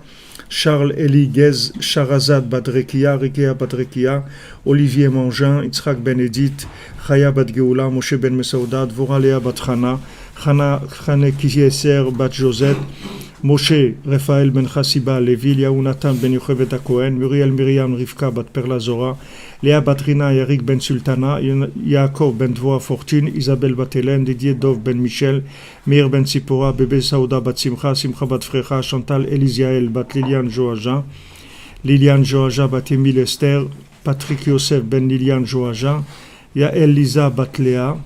Charles Eli Gez, Sharazad Bat Rekia, Rikea Bat Rekia, Olivier Mangin, Yitzhak Ben Edith, Chaya Bat Geoula, Moshe Ben Mesauda, Dvora Léa Bat Chana, Chane Kieser Bat Josette, Moshe, Raphaël Ben Chassiba, Lévi, Yaounatan Ben Yocheved Cohen, Muriel Myriam Rivka Bat Perla Zora, Léa Batrina, Yarik Ben Sultana, Yaakov Ben Dvoa Fortune, Isabelle Bat Hélène, Didier Dov Ben Michel, Meir Ben Sipora, Bébé Saouda Bat Simcha, Simcha Bat Frecha, Chantal Elisiael Bat Liliane Joaja, Liliane Joaja Bat Emile Esther, Patrick Yosef Ben Liliane Joaja, Yael Lisa Bat Léa,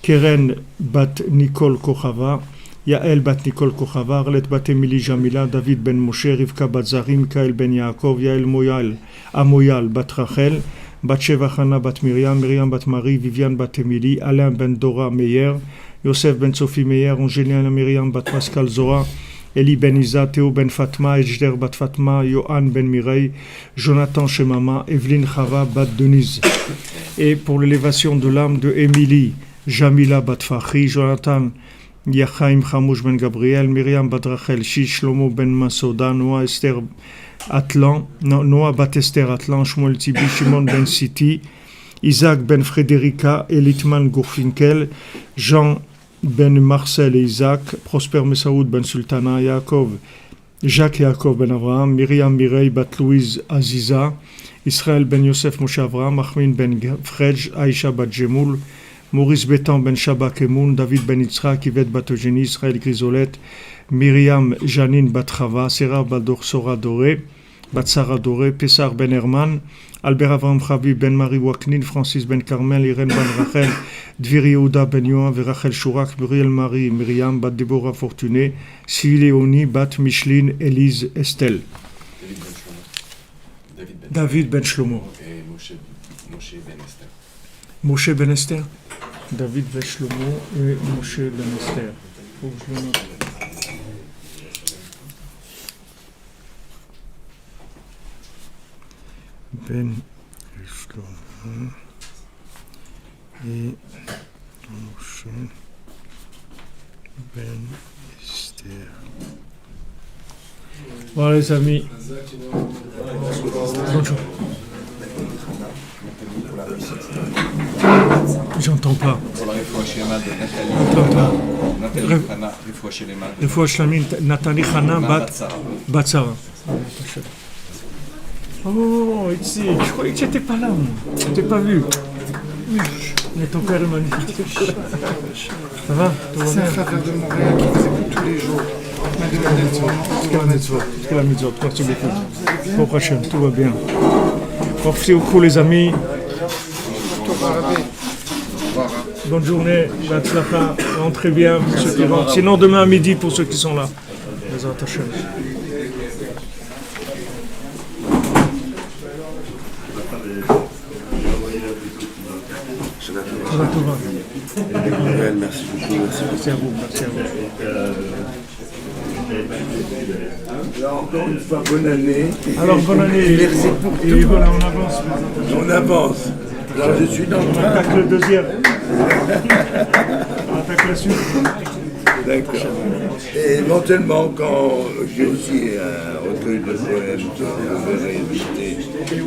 Keren Bat Nicole Kochava, Yael Bat Nicole Kochava, Arlet Bat Emily Jamila, David Ben Moshe, Rivka Bat Zari, Mikael Ben Yaakov, Yael Moyal, Amoyal Bat Rachel, Batsheva Chana Bat Myriam, Myriam Bat Marie, Viviane Bat Emily, Alain Ben Dora Meyer, Yosef Ben Sophie Meyer, Angélina Myriam Bat Pascal Zora, Eli Ben Isa, Théo Ben Fatma, Ejder Bat Fatma, Johan Ben Mireille, Jonathan Shemama, Evelyne Chava Bat Denise. Et pour l'élévation de l'âme de Émilie, Jamila Bat Fahri, Jonathan Yachaim Chamouch Ben Gabriel, Myriam Bat Rachel, Shish Shlomo Ben Masoda, Noah Esther Atlan, Noah Bat Esther Atlan, Shmuel Tibi, Shimon Ben Siti, Isaac Ben Frédérica, Elitman Gourfinkel, Jean Ben Marcel et Isaac, Prosper Messaoud Ben Sultana, Yaakov, Jacques Yaakov Ben Avraham, Myriam Mireille Bat Louise Aziza, Israël Ben Yosef Moshe Avraham, Mahmin Ben Frej, Aïcha Bat Jemoul, Maurice Bétan Ben Shabak Emoun, David Ben Yitzhak, Yvette Bat Eugénie, Israël Grisolette, Myriam Janine Bat Chava, Serah Bat Sora Doré, Bat Sarah Doré, Pessar Ben Herman, Albert Avram Chavi Ben Marie Waknin, Francis Ben Carmel, Irène Ben Rachel, Dvir Yehuda Ben Yohan, Rachel Chourak, Muriel Marie, Myriam, Bat Deborah Fortuné, Siléoni, Bat Micheline, Élise Estelle. David Ben Shlomo. Et Moshe Ben Esther. Moshe Ben Esther. David Ben Shlomo et Moshe Ben Esther. Faut que je le note. Ben Shlomo et Moshe Ben Esther. Voilà les amis. Bonjour. J'entends pas. Refoua Shlamim Nathalie Chana Bat Sarah. Oh, ici, je croyais que tu n'étais pas là. Je t'ai pas vu. Mais ton père est magnifique. Ça va? C'est un frère de Montréal qui faisait plus tous les jours. Merci beaucoup. Bon Hachem, tout va bien. Merci beaucoup les amis. Au revoir. bonne journée, Batzlacha, rentrez bien pour ceux qui rentrent. Sinon demain à midi pour ceux qui sont là. Bezrat Hashem. Shabbat Tova. Merci beaucoup. Merci à vous, merci à vous. Alors, encore une fois, bonne année. Alors bonne année. Merci pour Et tout. voilà, on avance. On avance. Alors, je suis dans le On train. attaque le deuxième. On attaque la suite. D'accord. Et éventuellement, quand j'ai aussi un recueil de poèmes que je vais rééditer,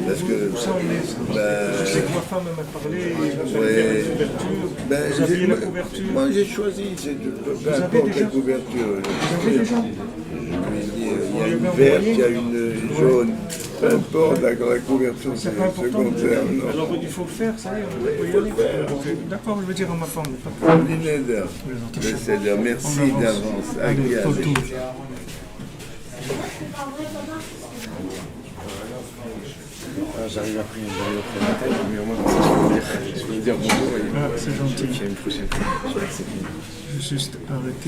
parce que Ça, on est. bah, Je sais que ma femme elle m'a parlé, il va ouais. faire la couverture. ben, Vous aviez la couverture. moi j'ai choisi, c'est peu avez importe déjà la couverture. Vous avez déjà Je lui ai dit, il y a lui une avez verte, envoyé il y a une jaune, peu importe, la couverture c'est C'est pas important. secondaire. Non. Alors il faut le faire, ça y est, on peut y aller. D'accord, je vais dire à ma femme. Pas de problème. Neder. Merci On avance. d'avance. Allez, Agréable. faut tout. J'arrive après la tête, mais au moins je peux dire bonjour et Ah, c'est gentil. puis à une prochaine fois. Je vais juste arrêter.